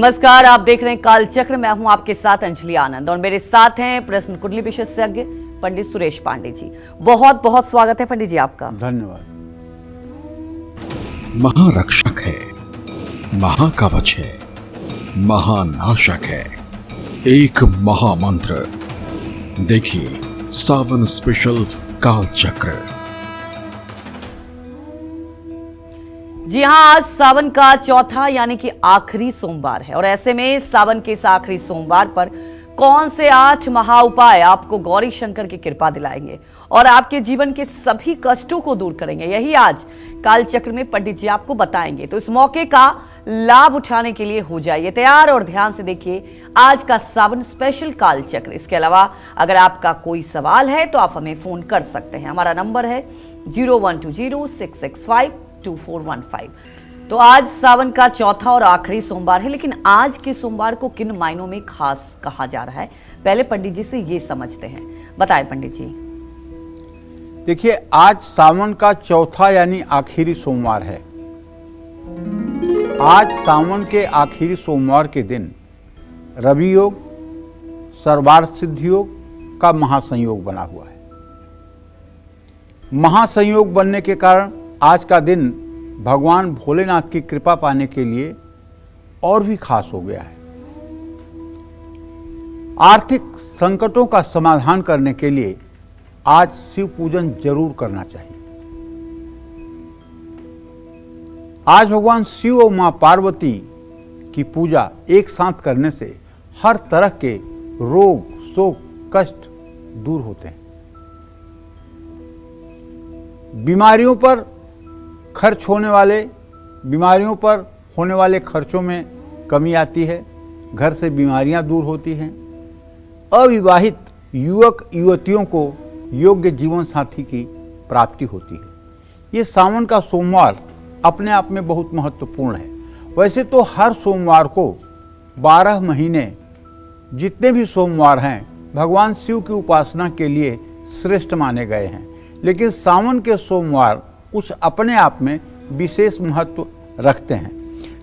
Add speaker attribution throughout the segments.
Speaker 1: नमस्कार, आप देख रहे हैं कालचक्र। मैं हूं आपके साथ अंजलि आनंद और मेरे साथ हैं प्रश्न कुंडली विशेषज्ञ पंडित सुरेश पांडे जी। बहुत बहुत स्वागत है पंडित जी आपका।
Speaker 2: धन्यवाद।
Speaker 3: महारक्षक है, महाकवच है, महानाशक है, एक महामंत्र। देखिए सावन स्पेशल कालचक्र।
Speaker 1: जी हाँ, आज सावन का चौथा यानी कि आखिरी सोमवार है और ऐसे में सावन के इस आखिरी सोमवार पर कौन से 8 महा उपाय आपको गौरी शंकर की कृपा दिलाएंगे और आपके जीवन के सभी कष्टों को दूर करेंगे, यही आज कालचक्र में पंडित जी आपको बताएंगे। तो इस मौके का लाभ उठाने के लिए हो जाइए तैयार और ध्यान से देखिए आज का सावन स्पेशल कालचक्र। इसके अलावा अगर आपका कोई सवाल है तो आप हमें फोन कर सकते हैं। हमारा नंबर है 012066522415। तो आज सावन का चौथा और आखिरी सोमवार है, लेकिन आज के सोमवार को किन मायनों में खास कहा जा रहा है, पहले पंडित जी से ये समझते हैं। बताएं पंडित जी।
Speaker 2: देखिए, आज सावन का चौथा यानी आखिरी सोमवार है। आज सावन के आखिरी सोमवार के दिन रवि योग, सर्वार्थ सिद्धि योग का महासंयोग बना हुआ है। महासंयोग बनने के कारण आज का दिन भगवान भोलेनाथ की कृपा पाने के लिए और भी खास हो गया है। आर्थिक संकटों का समाधान करने के लिए आज शिव पूजन जरूर करना चाहिए। आज भगवान शिव और मां पार्वती की पूजा एक साथ करने से हर तरह के रोग, शोक, कष्ट दूर होते हैं। बीमारियों पर होने वाले खर्चों में कमी आती है। घर से बीमारियां दूर होती हैं। अविवाहित युवक युवतियों को योग्य जीवन साथी की प्राप्ति होती है। ये सावन का सोमवार अपने आप में बहुत महत्वपूर्ण है। वैसे तो हर सोमवार को 12 महीने जितने भी सोमवार हैं भगवान शिव की उपासना के लिए श्रेष्ठ माने गए हैं, लेकिन सावन के सोमवार कुछ अपने आप में विशेष महत्व रखते हैं।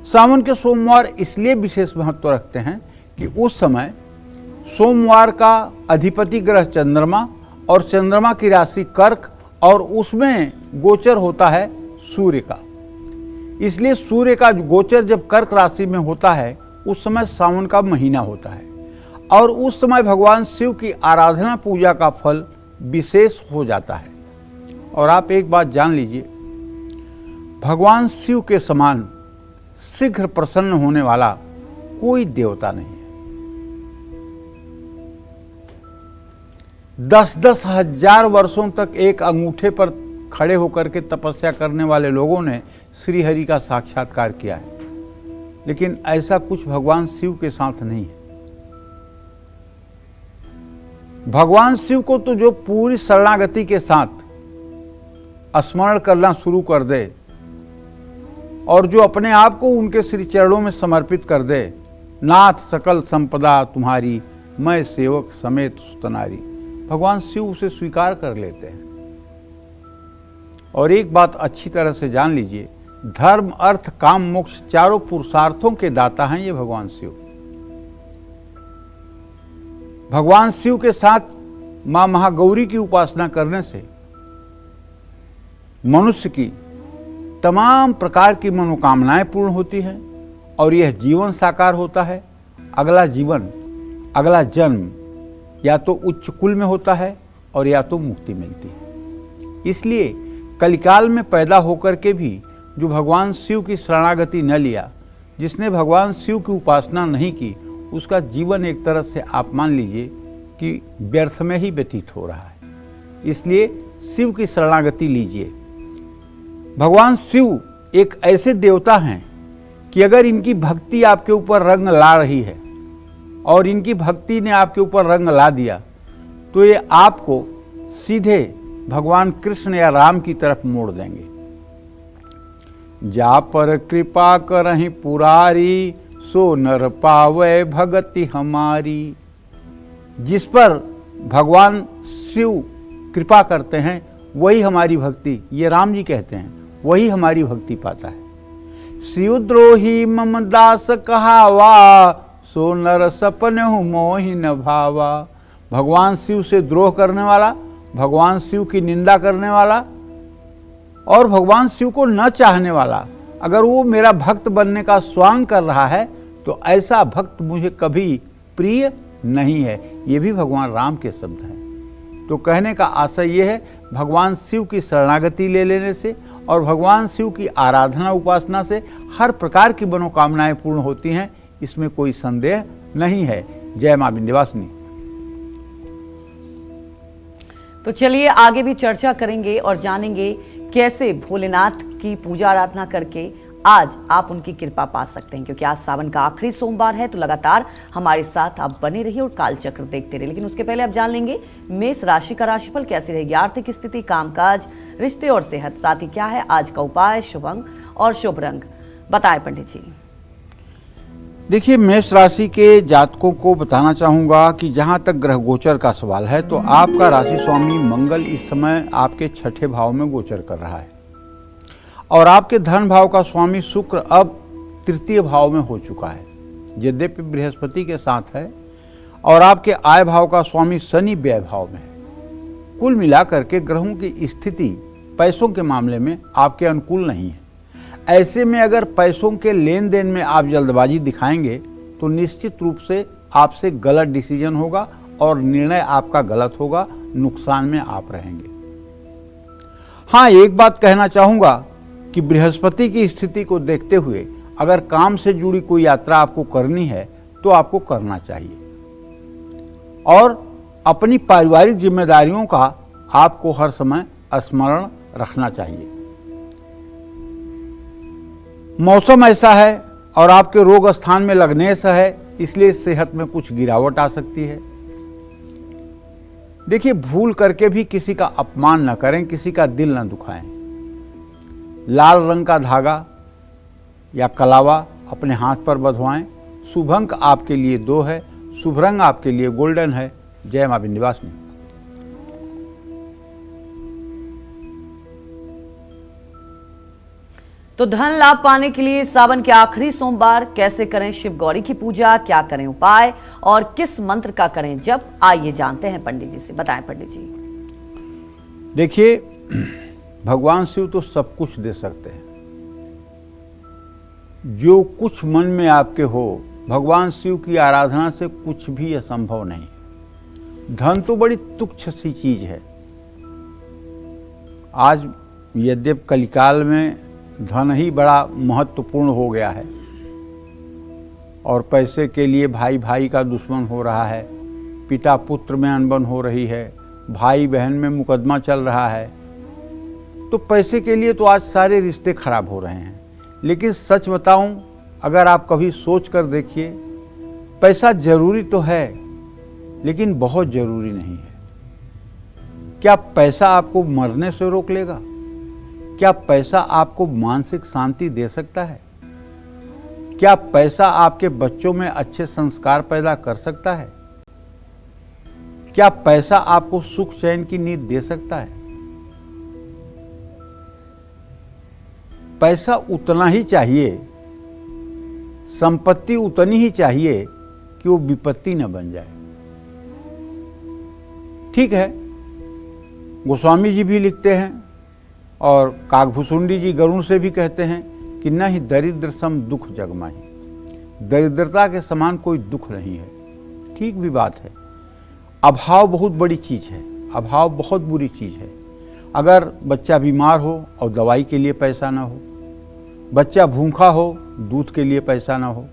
Speaker 2: सावन के सोमवार इसलिए विशेष महत्व रखते हैं कि उस समय सोमवार का अधिपति ग्रह चंद्रमा और चंद्रमा की राशि कर्क और उसमें गोचर होता है सूर्य का। इसलिए सूर्य का गोचर जब कर्क राशि में होता है उस समय सावन का महीना होता है और उस समय भगवान शिव की आराधना पूजा का फल विशेष हो जाता है। और आप एक बात जान लीजिए, भगवान शिव के समान शीघ्र प्रसन्न होने वाला कोई देवता नहीं है। 10-10 हजार वर्षों तक एक अंगूठे पर खड़े होकर के तपस्या करने वाले लोगों ने श्री हरि का साक्षात्कार किया है, लेकिन ऐसा कुछ भगवान शिव के साथ नहीं है। भगवान शिव को तो जो पूरी शरणागति के साथ स्मरण करना शुरू कर दे और जो अपने आप को उनके श्री चरणों में समर्पित कर दे, नाथ सकल संपदा तुम्हारी, मैं सेवक समेत सुतनारी, भगवान शिव उसे स्वीकार कर लेते हैं। और एक बात अच्छी तरह से जान लीजिए, धर्म, अर्थ, काम, मोक्ष चारों पुरुषार्थों के दाता हैं ये भगवान शिव। भगवान शिव के साथ मां महागौरी की उपासना करने से मनुष्य की तमाम प्रकार की मनोकामनाएं पूर्ण होती हैं और यह जीवन साकार होता है। अगला जीवन, अगला जन्म या तो उच्च कुल में होता है और या तो मुक्ति मिलती है। इसलिए कलिकाल में पैदा होकर के भी जो भगवान शिव की शरणागति न लिया, जिसने भगवान शिव की उपासना नहीं की, उसका जीवन एक तरह से आप मान लीजिए कि व्यर्थ में ही व्यतीत हो रहा है। इसलिए शिव की शरणागति लीजिए। भगवान शिव एक ऐसे देवता हैं कि अगर इनकी भक्ति आपके ऊपर रंग ला रही है और इनकी भक्ति ने आपके ऊपर रंग ला दिया तो ये आपको सीधे भगवान कृष्ण या राम की तरफ मोड़ देंगे। जा पर कृपा करहि पुरारी, सो नर पावे भगति हमारी। जिस पर भगवान शिव कृपा करते हैं वही हमारी भक्ति, ये राम जी कहते हैं, वही हमारी भक्ति पाता है। शिवद्रोही मम दास कहावा, सो नर सपन मोहि न भावा। भगवान शिव से द्रोह करने वाला, भगवान शिव की निंदा करने वाला और भगवान शिव को न चाहने वाला, अगर वो मेरा भक्त बनने का स्वांग कर रहा है तो ऐसा भक्त मुझे कभी प्रिय नहीं है। ये भी भगवान राम के शब्द हैं। तो कहने का आशय ये है, भगवान शिव की शरणागति ले लेने से और भगवान शिव की आराधना उपासना से हर प्रकार की मनोकामनाएं पूर्ण होती हैं, इसमें कोई संदेह नहीं है। जय मां विंध्यवासिनी।
Speaker 1: तो चलिए आगे भी चर्चा करेंगे और जानेंगे कैसे भोलेनाथ की पूजा आराधना करके आज आप उनकी कृपा पा सकते हैं, क्योंकि आज सावन का आखिरी सोमवार है। तो लगातार हमारे साथ आप बने रहिए और कालचक्र देखते रहिए। लेकिन उसके पहले आप जान लेंगे मेष राशि का राशिफल कैसी रहेगी, आर्थिक स्थिति, कामकाज, रिश्ते और सेहत, साथ ही क्या है आज का उपाय, शुभ अंक और शुभ रंग, बताएं पंडित जी।
Speaker 2: देखिए, मेष राशि के जातकों को बताना चाहूंगा कि जहां तक ग्रह गोचर का सवाल है तो आपका राशि स्वामी मंगल इस समय आपके छठे भाव में गोचर कर रहा है और आपके धन भाव का स्वामी शुक्र अब तृतीय भाव में हो चुका है, यद्यपि बृहस्पति के साथ है, और आपके आय भाव का स्वामी शनि व्यय भाव में है। कुल मिलाकर के ग्रहों की स्थिति पैसों के मामले में आपके अनुकूल नहीं है। ऐसे में अगर पैसों के लेन देन में आप जल्दबाजी दिखाएंगे तो निश्चित रूप से आपसे गलत डिसीजन होगा और निर्णय आपका गलत होगा, नुकसान में आप रहेंगे। हाँ, एक बात कहना चाहूंगा कि बृहस्पति की स्थिति को देखते हुए अगर काम से जुड़ी कोई यात्रा आपको करनी है तो आपको करना चाहिए और अपनी पारिवारिक जिम्मेदारियों का आपको हर समय स्मरण रखना चाहिए। मौसम ऐसा है और आपके रोग स्थान में लगने से है, इसलिए सेहत में कुछ गिरावट आ सकती है। देखिए, भूल करके भी किसी का अपमान न करें, किसी का दिल न दुखाएं। लाल रंग का धागा या कलावा अपने हाथ पर बंधवाएं। शुभ अंक आपके लिए 2 है, शुभ रंग आपके लिए गोल्डन है। जय मां विंध्यवासिनी।
Speaker 1: तो धन लाभ पाने के लिए सावन के आखिरी सोमवार कैसे करें शिव गौरी की पूजा, क्या करें उपाय और किस मंत्र का करें जप, आइए जानते हैं पंडित जी से। बताएं पंडित जी।
Speaker 2: देखिए, भगवान शिव तो सब कुछ दे सकते हैं, जो कुछ मन में आपके हो, भगवान शिव की आराधना से कुछ भी असंभव नहीं। धन तो बड़ी तुच्छ सी चीज है। आज यद्यपि कलिकाल में धन ही बड़ा महत्वपूर्ण हो गया है और पैसे के लिए भाई भाई का दुश्मन हो रहा है, पिता पुत्र में अनबन हो रही है, भाई बहन में मुकदमा चल रहा है। तो पैसे के लिए तो आज सारे रिश्ते खराब हो रहे हैं। लेकिन सच बताऊं, अगर आप कभी सोच कर देखिए, पैसा जरूरी तो है लेकिन बहुत जरूरी नहीं है। क्या पैसा आपको मरने से रोक लेगा? क्या पैसा आपको मानसिक शांति दे सकता है? क्या पैसा आपके बच्चों में अच्छे संस्कार पैदा कर सकता है? क्या पैसा आपको सुख चैन की नींद दे सकता है? पैसा उतना ही चाहिए, संपत्ति उतनी ही चाहिए कि वो विपत्ति न बन जाए। ठीक है, गोस्वामी जी भी लिखते हैं और काकभूषुंडी जी गरुण से भी कहते हैं कि न ही दरिद्र सम दुख जग माही। दरिद्रता के समान कोई दुख नहीं है। ठीक भी बात है। अभाव बहुत बड़ी चीज है, अभाव बहुत बुरी चीज है। अगर बच्चा बीमार हो और दवाई के लिए पैसा ना हो, बच्चा भूखा हो, दूध के लिए पैसा ना हो,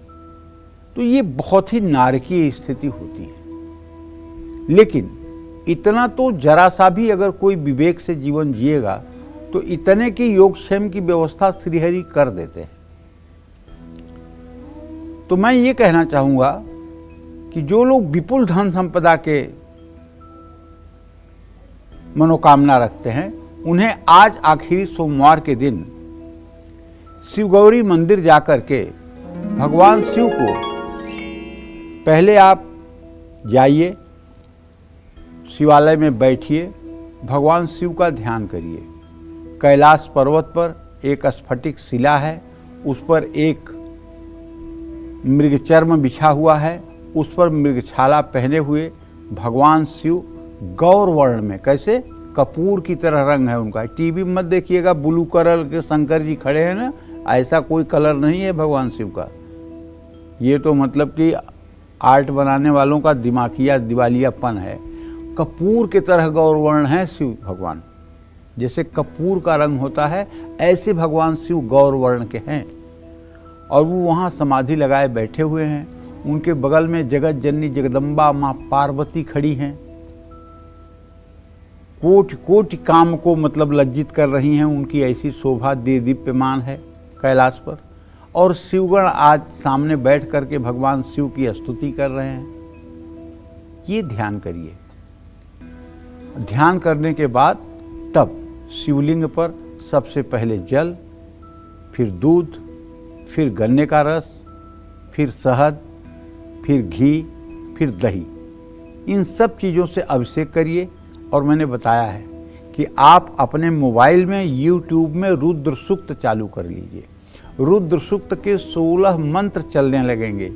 Speaker 2: तो ये बहुत ही नारकीय स्थिति होती है। लेकिन इतना तो जरा सा भी अगर कोई विवेक से जीवन जिएगा तो इतने की योगक्षेम की व्यवस्था श्रीहरि कर देते हैं। तो मैं ये कहना चाहूंगा कि जो लोग विपुल धन संपदा के मनोकामना रखते हैं, उन्हें आज आखिरी सोमवार के दिन शिव गौरी मंदिर जाकर के भगवान शिव को पहले आप जाइए, शिवालय में बैठिए, भगवान शिव का ध्यान करिए। कैलाश पर्वत पर एक स्फटिक शिला है, उस पर एक मृगचर्म बिछा हुआ है, उस पर मृगछाला पहने हुए भगवान शिव गौर वर्ण में, कैसे कपूर की तरह रंग है उनका। टीवी मत देखिएगा ब्लू कलर के शंकर जी खड़े हैं ना, ऐसा कोई कलर नहीं है भगवान शिव का। ये तो मतलब कि आर्ट बनाने वालों का दिमागिया दिवालियापन है। कपूर की तरह गौर वर्ण है शिव भगवान, जैसे कपूर का रंग होता है ऐसे भगवान शिव गौर वर्ण के हैं। और वो वहाँ समाधि लगाए बैठे हुए हैं। उनके बगल में जगत जननी जगदम्बा माँ पार्वती खड़ी हैं, कोटि कोटि काम को मतलब लज्जित कर रही हैं। उनकी ऐसी शोभा दीप्यमान है कैलाश पर। और शिवगण आज सामने बैठ करके भगवान शिव की स्तुति कर रहे हैं। ये ध्यान करिए। ध्यान करने के बाद तब शिवलिंग पर सबसे पहले जल, फिर दूध, फिर गन्ने का रस, फिर शहद, फिर घी, फिर दही, इन सब चीज़ों से अभिषेक करिए। और मैंने बताया है कि आप अपने मोबाइल में YouTube में रुद्र सूक्त चालू कर लीजिए। रुद्र सूक्त के 16 मंत्र चलने लगेंगे।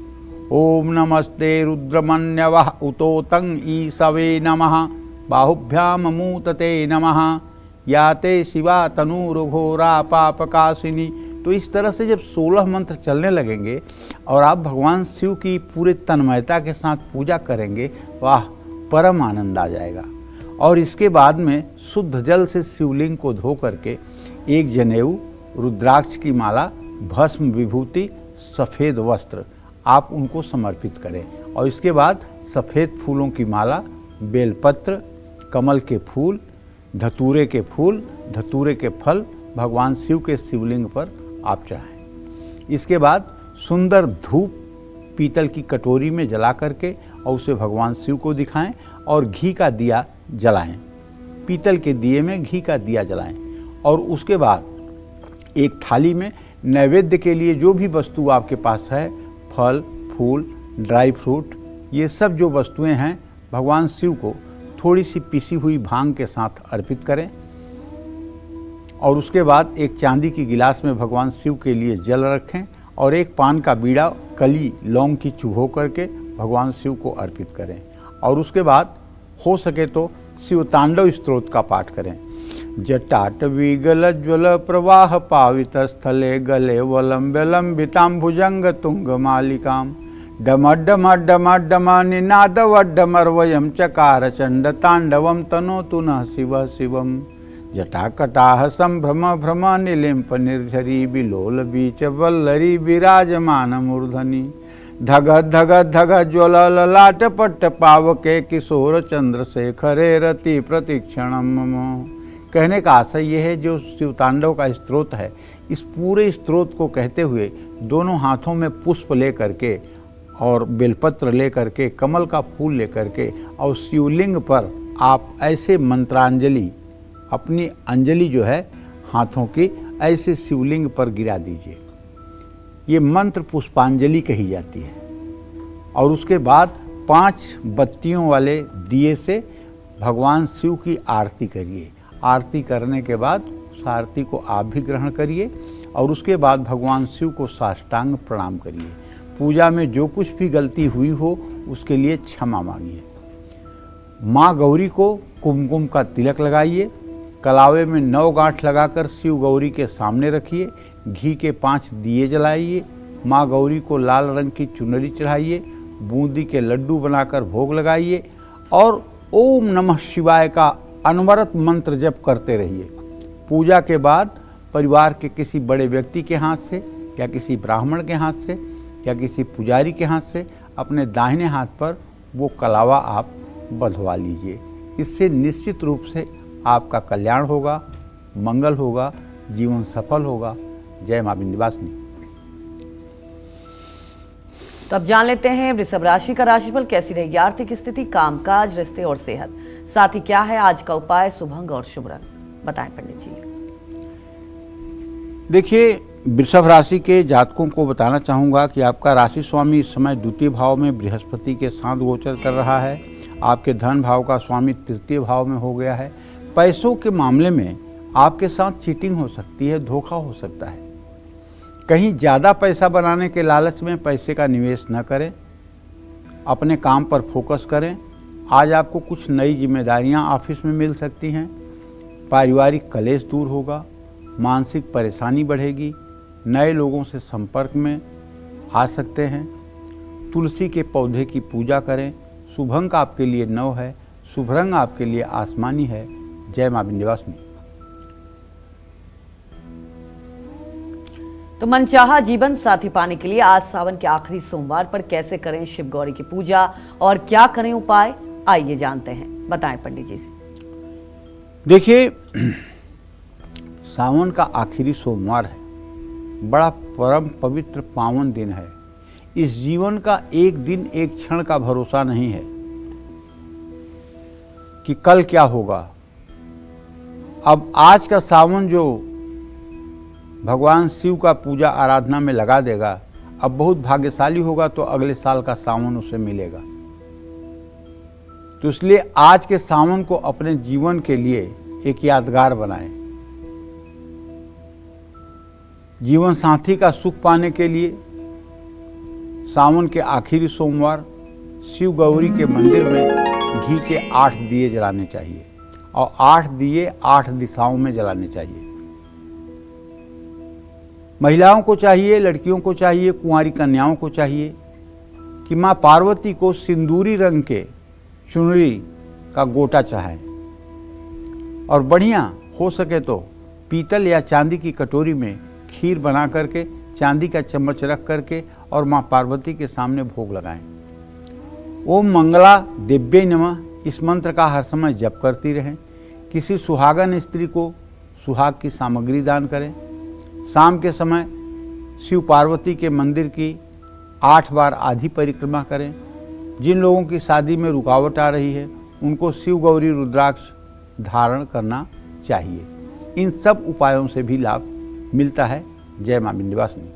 Speaker 2: ओम नमस्ते रुद्रमन्यवः उतोतं ईशवे नमः, बाहुभ्याम मूतते नमः, याते शिवा तनूरुघोरा पापकाशिनी। तो इस तरह से जब 16 मंत्र चलने लगेंगे और आप भगवान शिव की पूरे तन्मयता के साथ पूजा करेंगे, वाह, परम आनंद आ जाएगा। और इसके बाद में शुद्ध जल से शिवलिंग को धो करके एक जनेऊ, रुद्राक्ष की माला, भस्म, विभूति, सफ़ेद वस्त्र आप उनको समर्पित करें। और इसके बाद सफ़ेद फूलों की माला, बेलपत्र, कमल के फूल, धतूरे के फूल, धतूरे के फल भगवान शिव के शिवलिंग पर आप चढ़ाएं। इसके बाद सुंदर धूप पीतल की कटोरी में जला करके और उसे भगवान शिव को दिखाएं और घी का दिया जलाएं। पीतल के दिए में घी का दिया जलाएं। और उसके बाद एक थाली में नैवेद्य के लिए जो भी वस्तु आपके पास है, फल, फूल, ड्राई फ्रूट, ये सब जो वस्तुएं हैं, भगवान शिव को थोड़ी सी पिसी हुई भांग के साथ अर्पित करें। और उसके बाद एक चांदी की गिलास में भगवान शिव के लिए जल रखें और एक पान का बीड़ा कली लौंग की चुभो करके भगवान शिव को अर्पित करें। और उसके बाद हो सके तो शिव तांडव स्तोत्र का पाठ करें। जटाटवी गलज्वल प्रवाह पावित स्थले गले वलंबितां भुजंग तुंग मालिकाम डम निनादवड्डमर्वयं चकार चंड तांडवम तनोतु नः शिव शिवम। जटाकटाह संभ्रम भ्रम निलिम्प निर्झरी बिलोल बीच वल्लरी विराजमान मूर्धनि धग धग धग ज्वल ललाट पट्ट पावके किशोर चंद्रशेखरे रति प्रतिक्षणम मम। कहने का आशय यह है, जो शिवतांडव का स्तोत्र है, इस पूरे स्तोत्र को कहते हुए दोनों हाथों में पुष्प ले करके और बेलपत्र ले करके, कमल का फूल ले करके और शिवलिंग पर आप ऐसे मंत्रांजलि, अपनी अंजलि जो है हाथों की, ऐसे शिवलिंग पर गिरा दीजिए। ये मंत्र पुष्पांजलि कही जाती है। और उसके बाद 5 बत्तियों वाले दिए से भगवान शिव की आरती करिए। आरती करने के बाद उस आरती को आप भी ग्रहण करिए और उसके बाद भगवान शिव को साष्टांग प्रणाम करिए। पूजा में जो कुछ भी गलती हुई हो उसके लिए क्षमा मांगिए। माँ गौरी को कुमकुम का तिलक लगाइए। कलावे में 9 गांठ लगाकर शिव गौरी के सामने रखिए। घी के 5 दिए जलाइए। माँ गौरी को लाल रंग की चुनरी चढ़ाइए। बूंदी के लड्डू बनाकर भोग लगाइए और ओम नमः शिवाय का अनवरत मंत्र जप करते रहिए। पूजा के बाद परिवार के किसी बड़े व्यक्ति के हाथ से या किसी ब्राह्मण के हाथ से या किसी पुजारी के हाथ से अपने दाहिने हाथ पर वो कलावा आप बंधवा लीजिए। इससे निश्चित रूप से आपका कल्याण होगा, मंगल होगा, जीवन सफल होगा। जय मां विंध्यवासिनी।
Speaker 1: तो अब जान लेते हैं वृषभ राशि का राशिफल कैसी रहेगी आर्थिक स्थिति, कामकाज, रिश्ते और सेहत, साथ ही क्या है आज का उपाय, शुभंग और शुभ रंग, बताएं पंडित जी।
Speaker 2: देखिए, वृषभ राशि के जातकों को बताना चाहूँगा कि आपका राशि स्वामी इस समय द्वितीय भाव में बृहस्पति के साथ गोचर कर रहा है। आपके धन भाव का स्वामी तृतीय भाव में हो गया है। पैसों के मामले में आपके साथ चीटिंग हो सकती है, धोखा हो सकता है। कहीं ज़्यादा पैसा बनाने के लालच में पैसे का निवेश न करें, अपने काम पर फोकस करें। आज आपको कुछ नई जिम्मेदारियां ऑफिस में मिल सकती हैं, पारिवारिक कलेश दूर होगा, मानसिक परेशानी बढ़ेगी, नए लोगों से संपर्क में आ सकते हैं। तुलसी के पौधे की पूजा करें। शुभ अंक आपके लिए 9 है, शुभ रंग आपके लिए आसमानी है। जय मां विंध्यवासिनी।
Speaker 1: तो मनचाहा जीवन साथी पाने के लिए आज सावन के आखिरी सोमवार पर कैसे करें शिव गौरी की पूजा और क्या करें उपाय, आइए जानते हैं। बताएं पंडित जी से।
Speaker 2: देखिए, सावन का आखिरी सोमवार है, बड़ा परम पवित्र पावन दिन है। इस जीवन का एक दिन एक क्षण का भरोसा नहीं है कि कल क्या होगा। अब आज का सावन जो भगवान शिव का पूजा आराधना में लगा देगा, अब बहुत भाग्यशाली होगा तो अगले साल का सावन उसे मिलेगा। तो इसलिए आज के सावन को अपने जीवन के लिए एक यादगार बनाएं। जीवन साथी का सुख पाने के लिए सावन के आखिरी सोमवार शिव गौरी के मंदिर में घी के 8 दिए जलाने चाहिए और 8 दिए 8 दिशाओं में जलाने चाहिए। महिलाओं को चाहिए, लड़कियों को चाहिए, कुंवारी कन्याओं को चाहिए कि माँ पार्वती को सिंदूरी रंग के चुनरी का गोटा चढ़ाएं और बढ़िया हो सके तो पीतल या चांदी की कटोरी में खीर बना करके चांदी का चम्मच रख करके और माँ पार्वती के सामने भोग लगाएं। ओम मंगला दिव्य नमः इस मंत्र का हर समय जप करती रहें। किसी सुहागन स्त्री को सुहाग की सामग्री दान करें। शाम के समय शिव पार्वती के मंदिर की 8 बार आधी परिक्रमा करें। जिन लोगों की शादी में रुकावट आ रही है उनको शिव गौरी रुद्राक्ष धारण करना चाहिए। इन सब उपायों से भी लाभ मिलता है। जय मां विंध्यवासिनी।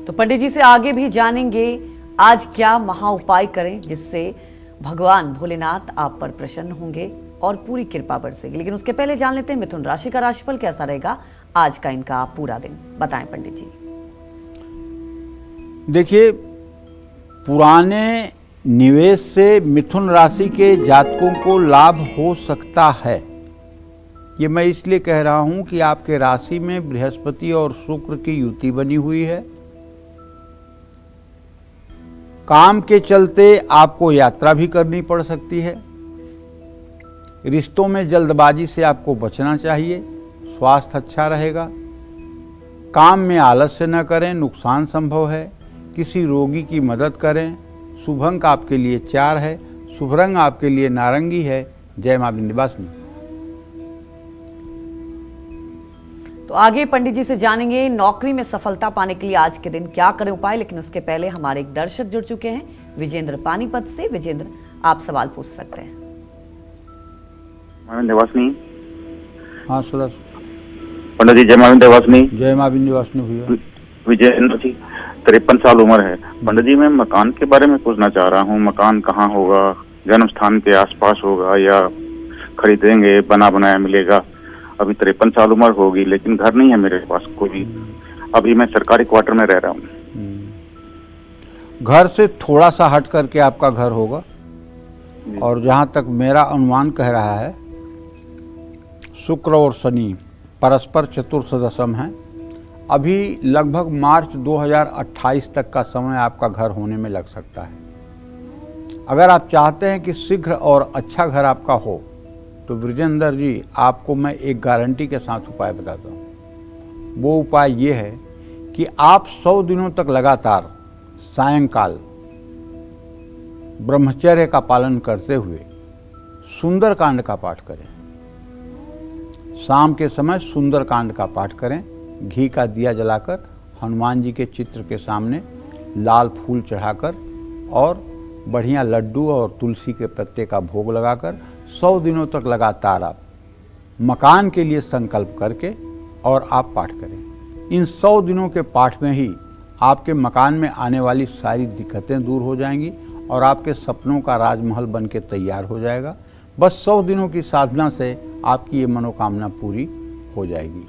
Speaker 1: तो पंडित जी से आगे भी जानेंगे आज क्या महा उपाय करें जिससे भगवान भोलेनाथ आप पर प्रसन्न होंगे और पूरी कृपा बरसेगी। लेकिन उसके पहले जान लेते हैं मिथुन राशि का राशिफल कैसा रहेगा आज का इनका पूरा दिन। बताएं पंडित जी।
Speaker 2: देखिए, पुराने निवेश से मिथुन राशि के जातकों को लाभ हो सकता है। ये मैं इसलिए कह रहा हूं कि आपके राशि में बृहस्पति और शुक्र की युति बनी हुई है। काम के चलते आपको यात्रा भी करनी पड़ सकती है। रिश्तों में जल्दबाजी से आपको बचना चाहिए। स्वास्थ्य अच्छा रहेगा। काम में आलस्य न करें, नुकसान संभव है। किसी रोगी की मदद करें। शुभ अंक आपके लिए 4 है, शुभ रंग आपके लिए नारंगी है। जय मां विंध्यवासिनी।
Speaker 1: तो आगे पंडित जी से जानेंगे नौकरी में सफलता पाने के लिए आज के दिन क्या करें उपाय। लेकिन उसके पहले हमारे एक दर्शक जुड़ चुके हैं विजेंद्र पानीपत से। विजेंद्र, आप सवाल पूछ सकते हैं।
Speaker 4: विंध्यवासिनी।
Speaker 2: हाँ सुरज।
Speaker 4: पंडित जी जय मां विंध्यवासिनी।
Speaker 2: जय मां विंध्यवासिनी भैया।
Speaker 4: विजेंद्र जी, 53 साल उम्र है। पंडित जी, मैं मकान के बारे में पूछना चाह रहा हूँ। मकान कहाँ होगा? जन्म स्थान के आसपास होगा या खरीदेंगे, बना बनाया मिलेगा? अभी 53 साल उम्र होगी लेकिन घर नहीं है मेरे पास कोई भी। अभी मैं सरकारी क्वार्टर में रह रहा हूँ।
Speaker 2: घर से थोड़ा सा हट करके आपका घर होगा। और जहाँ तक मेरा अनुमान कह रहा है, शुक्र और शनि परस्पर चतुर्सदशम हैं। अभी लगभग मार्च 2028 तक का समय आपका घर होने में लग सकता है। अगर आप चाहते हैं कि शीघ्र और अच्छा घर आपका हो तो विजेंद्र जी, आपको मैं एक गारंटी के साथ उपाय बताता हूँ। वो उपाय ये है कि आप 100 दिनों तक लगातार सायंकाल ब्रह्मचर्य का पालन करते हुए सुंदरकांड का पाठ करें। शाम के समय सुंदरकांड का पाठ करें। घी का दिया जलाकर हनुमान जी के चित्र के सामने लाल फूल चढ़ाकर और बढ़िया लड्डू और तुलसी के पत्ते का भोग लगाकर 100 दिनों तक लगातार आप मकान के लिए संकल्प करके और आप पाठ करें। इन 100 दिनों के पाठ में ही आपके मकान में आने वाली सारी दिक्कतें दूर हो जाएंगी और आपके सपनों का राजमहल बन के तैयार हो जाएगा। बस 100 दिनों की साधना से आपकी ये मनोकामना पूरी हो जाएगी।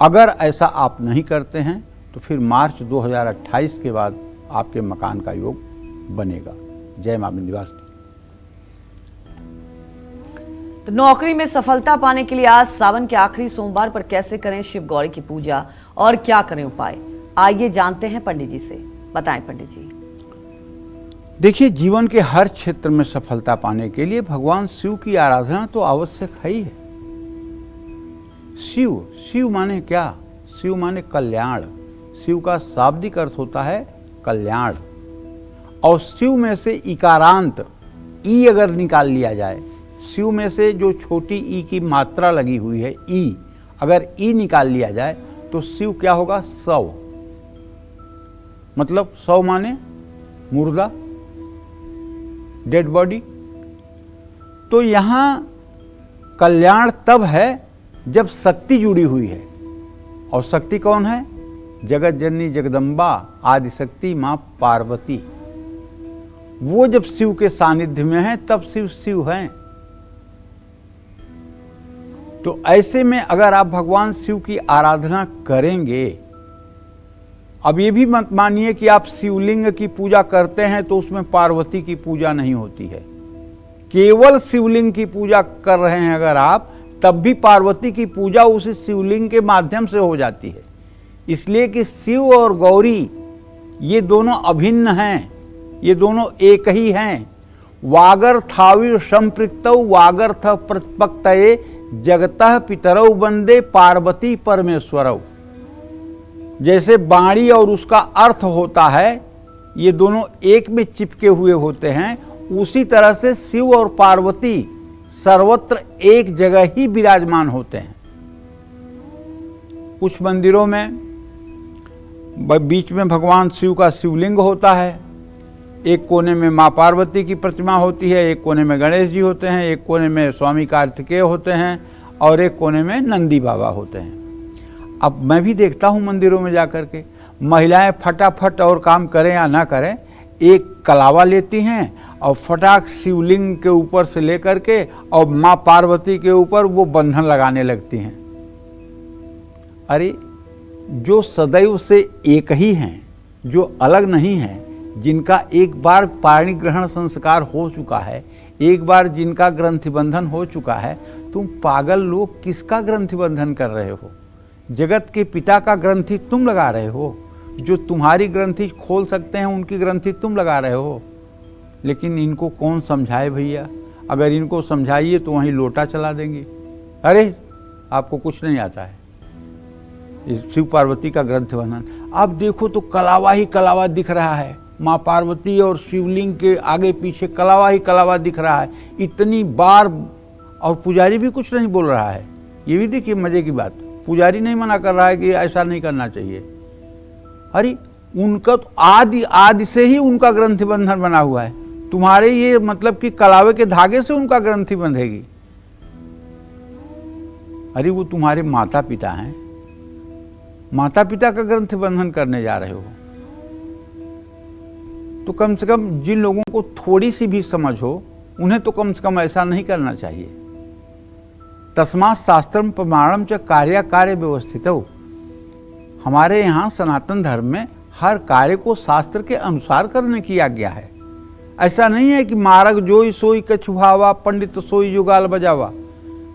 Speaker 2: अगर ऐसा आप नहीं करते हैं तो फिर मार्च 2028 के बाद आपके मकान का योग बनेगा। जय मां विंध्यवासिनी।
Speaker 1: तो नौकरी में सफलता पाने के लिए आज सावन के आखिरी सोमवार पर कैसे करें शिव गौरी की पूजा और क्या करें उपाय, आइए जानते हैं पंडित जी से। बताएं पंडित जी।
Speaker 2: देखिए, जीवन के हर क्षेत्र में सफलता पाने के लिए भगवान शिव की आराधना तो आवश्यक है ही है। शिव, शिव माने क्या? शिव माने कल्याण। शिव का शाब्दिक अर्थ होता है कल्याण। और शिव में से इकारांत ई अगर निकाल लिया जाए, शिव में से जो छोटी ई की मात्रा लगी हुई है ई, अगर ई निकाल लिया जाए तो शिव क्या होगा? शव। मतलब शव माने मुर्दा, डेड बॉडी। तो यहां कल्याण तब है जब शक्ति जुड़ी हुई है। और शक्ति कौन है? जगत जननी जगदम्बा आदिशक्ति मां पार्वती। वो जब शिव के सानिध्य में है तब शिव शिव हैं। तो ऐसे में अगर आप भगवान शिव की आराधना करेंगे, अब ये भी मत मानिए कि आप शिवलिंग की पूजा करते हैं तो उसमें पार्वती की पूजा नहीं होती है। केवल शिवलिंग की पूजा कर रहे हैं अगर आप, तब भी पार्वती की पूजा उसी शिवलिंग के माध्यम से हो जाती है। इसलिए कि शिव और गौरी ये दोनों अभिन्न हैं, ये दोनों एक ही हैं। वागर्थाविर संपृक्तौ वागर्थ प्रतिपक्तये जगतः पितरौ वंदे पार्वती परमेश्वरौ। जैसे वाणी और उसका अर्थ होता है, ये दोनों एक में चिपके हुए होते हैं, उसी तरह से शिव और पार्वती सर्वत्र एक जगह ही विराजमान होते हैं। कुछ मंदिरों में बीच में भगवान शिव का शिवलिंग होता है, एक कोने में माँ पार्वती की प्रतिमा होती है, एक कोने में गणेश जी होते हैं, एक कोने में स्वामी कार्तिकेय होते हैं और एक कोने में नंदी बाबा होते हैं। अब मैं भी देखता हूँ मंदिरों में जाकर के महिलाएं फटाफट और काम करें या ना करें, एक कलावा लेती हैं और फटाक शिवलिंग के ऊपर से लेकर के और माँ पार्वती के ऊपर वो बंधन लगाने लगती हैं। अरे जो सदैव से एक ही हैं, जो अलग नहीं हैं, जिनका एक बार पाणी ग्रहण संस्कार हो चुका है, एक बार जिनका ग्रंथि बंधन हो चुका है, तुम पागल लोग किसका ग्रंथि बंधन कर रहे हो? जगत के पिता का ग्रंथि तुम लगा रहे हो। जो तुम्हारी ग्रंथि खोल सकते हैं उनकी ग्रंथि तुम लगा रहे हो। लेकिन इनको कौन समझाए भैया? अगर इनको समझाइए तो वहीं लोटा चला देंगे। अरे आपको कुछ नहीं आता है। शिव पार्वती का ग्रंथ बंधन अब देखो तो कलावा ही कलावा दिख रहा है। माँ पार्वती और शिवलिंग के आगे पीछे कलावा ही कलावा दिख रहा है इतनी बार, और पुजारी भी कुछ नहीं बोल रहा है। ये भी देखिए मजे की बात, पुजारी नहीं मना कर रहा है कि ऐसा नहीं करना चाहिए। अरे उनका तो आदि आदि से ही उनका ग्रंथि बंधन बना हुआ है। तुम्हारे ये मतलब कि कलावे के धागे से उनका ग्रंथि बंधेगी? अरे वो तुम्हारे माता पिता हैं, माता पिता का ग्रंथि बंधन करने जा रहे हो। तो कम से कम जिन लोगों को थोड़ी सी भी समझ हो, उन्हें तो कम से कम ऐसा नहीं करना चाहिए। तस्मात् शास्त्रम प्रमाणम च कार्य कार्य व्यवस्थित हो। हमारे यहाँ सनातन धर्म में हर कार्य को शास्त्र के अनुसार करने की आज्ञा है। ऐसा नहीं है कि मार्ग जोई सोई कछु भावा पंडित सोई जुगाल बजावा।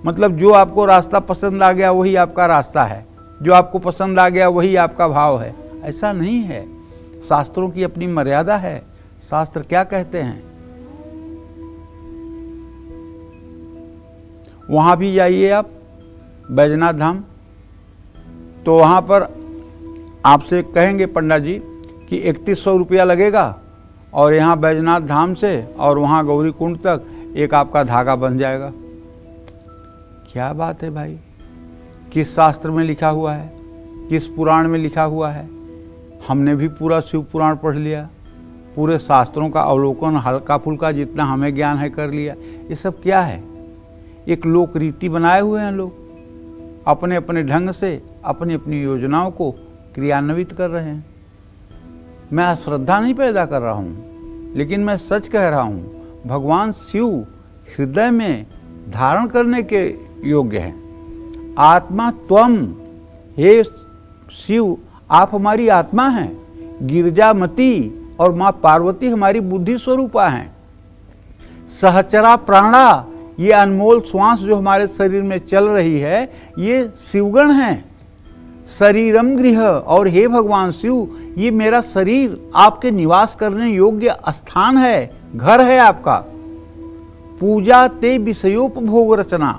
Speaker 2: मतलब जो आपको रास्ता पसंद आ गया वही आपका रास्ता है, जो आपको पसंद आ गया वही आपका भाव है। ऐसा नहीं है। शास्त्रों की अपनी मर्यादा है। शास्त्र क्या कहते हैं? वहां भी जाइए आप बैजनाथ धाम, तो वहां पर आपसे कहेंगे पंडा जी कि 3100 रुपया लगेगा और यहाँ बैजनाथ धाम से और वहाँ गौरी कुंड तक एक आपका धागा बन जाएगा। क्या बात है भाई? किस शास्त्र में लिखा हुआ है? किस पुराण में लिखा हुआ है? हमने भी पूरा शिव पुराण पढ़ लिया, पूरे शास्त्रों का अवलोकन हल्का फुल्का जितना हमें ज्ञान है कर लिया। ये सब क्या है? एक लोक रीति बनाए हुए हैं लोग, अपने अपने ढंग से अपनी अपनी योजनाओं को क्रियान्वित कर रहे हैं। मैं अश्रद्धा नहीं पैदा कर रहा हूँ, लेकिन मैं सच कह रहा हूँ। भगवान शिव हृदय में धारण करने के योग्य है। आत्मा त्वम हे शिव, आप हमारी आत्मा हैं, गिरजामती और माँ पार्वती हमारी बुद्धि स्वरूपा हैं। सहचरा प्राणा, ये अनमोल श्वास जो हमारे शरीर में चल रही है, ये शिवगण हैं। शरीरम गृह, और हे भगवान शिव, ये मेरा शरीर आपके निवास करने योग्य स्थान है, घर है आपका। पूजा ते विषयोपभोग रचना,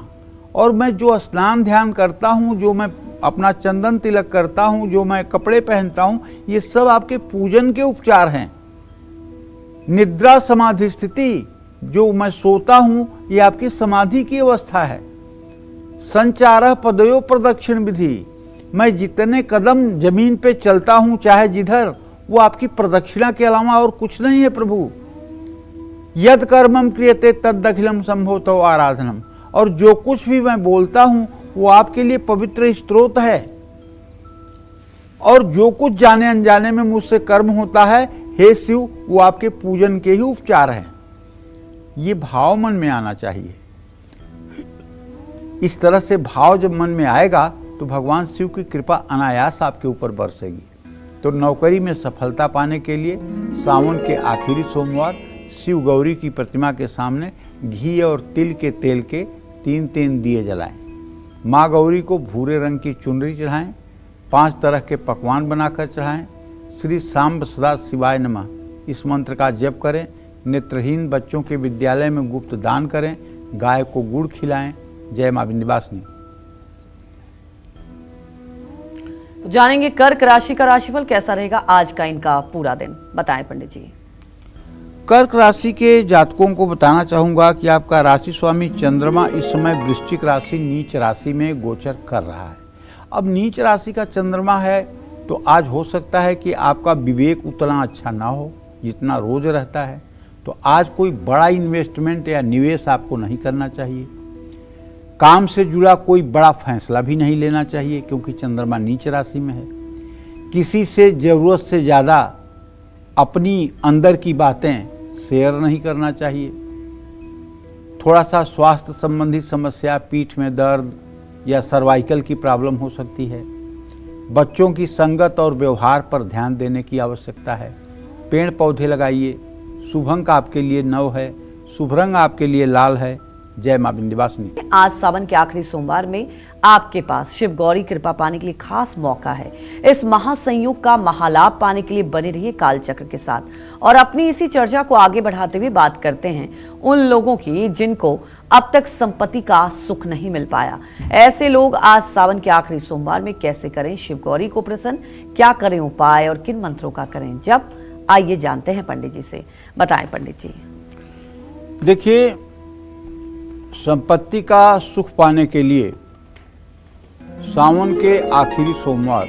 Speaker 2: और मैं जो स्नान ध्यान करता हूँ, जो मैं अपना चंदन तिलक करता हूँ, जो मैं कपड़े पहनता हूँ, ये सब आपके पूजन के उपचार हैं। निद्रा समाधि स्थिति, जो मैं सोता हूँ, ये आपकी समाधि की अवस्था है। संचार पदयो प्रदक्षिण विधि, मैं जितने कदम जमीन पे चलता हूँ, चाहे जिधर, वो आपकी प्रदक्षिणा के अलावा और कुछ नहीं है प्रभु। यद कर्मम क्रियते तद अखिलम संभवतो आराधनम, और जो कुछ भी मैं बोलता हूँ वो आपके लिए पवित्र स्रोत है। और जो कुछ जाने अनजाने में मुझसे कर्म होता है, हे शिव, वो आपके पूजन के ही उपचार हैं। ये भाव मन में आना चाहिए। इस तरह से भाव जब मन में आएगा तो भगवान शिव की कृपा अनायास आपके ऊपर बरसेगी। तो नौकरी में सफलता पाने के लिए सावन के आखिरी सोमवार शिव गौरी की प्रतिमा के सामने घी और तिल के तेल के 3 दिए जलाएं। माँ गौरी को भूरे रंग की चुनरी चढ़ाएं। 5 तरह के पकवान बनाकर चढ़ाएं। श्री सांब सदा शिवाय नमः इस मंत्र का जप करें। नेत्रहीन बच्चों के विद्यालय में गुप्त दान करें। गाय को गुड़ खिलाएं। जय मां विंध्यवासिनी।
Speaker 1: जानेंगे कर्क राशि का राशिफल कैसा रहेगा आज का इनका पूरा दिन, बताएं पंडित जी।
Speaker 2: कर्क राशि के जातकों को बताना चाहूंगा कि आपका राशि स्वामी चंद्रमा इस समय वृश्चिक राशि नीच राशि में गोचर कर रहा है। अब नीच राशि का चंद्रमा है तो आज हो सकता है कि आपका विवेक उतना अच्छा ना हो जितना रोज रहता है। तो आज कोई बड़ा इन्वेस्टमेंट या निवेश आपको नहीं करना चाहिए। काम से जुड़ा कोई बड़ा फैसला भी नहीं लेना चाहिए क्योंकि चंद्रमा नीच राशि में है। किसी से ज़रूरत से ज़्यादा अपनी अंदर की बातें शेयर नहीं करना चाहिए। थोड़ा सा स्वास्थ्य संबंधी समस्या, पीठ में दर्द या सर्वाइकल की प्रॉब्लम हो सकती है। बच्चों की संगत और व्यवहार पर ध्यान देने की आवश्यकता है। पेड़ पौधे लगाइए। शुभ अंक आपके लिए 9 है। शुभ रंग आपके लिए लाल है। जय मां विंध्यवासिनी।
Speaker 1: आज सावन के आखिरी सोमवार में आपके पास शिव गौरी कृपा पाने के लिए खास मौका है। इस महासंयोग का महालाभ पाने के लिए बने रहिए कालचक्र के साथ और अपनी इसी चर्चा को आगे बढ़ाते हुए बात करते हैं उन लोगों की जिनको अब तक संपत्ति का सुख नहीं मिल पाया। ऐसे लोग आज सावन के आखिरी सोमवार में कैसे करें शिव गौरी को प्रसन्न, क्या करें उपाय और किन मंत्रों का करें जप, आइए जानते हैं पंडित जी से। बताएं पंडित जी।
Speaker 2: देखिए, संपत्ति का सुख पाने के लिए सावन के आखिरी सोमवार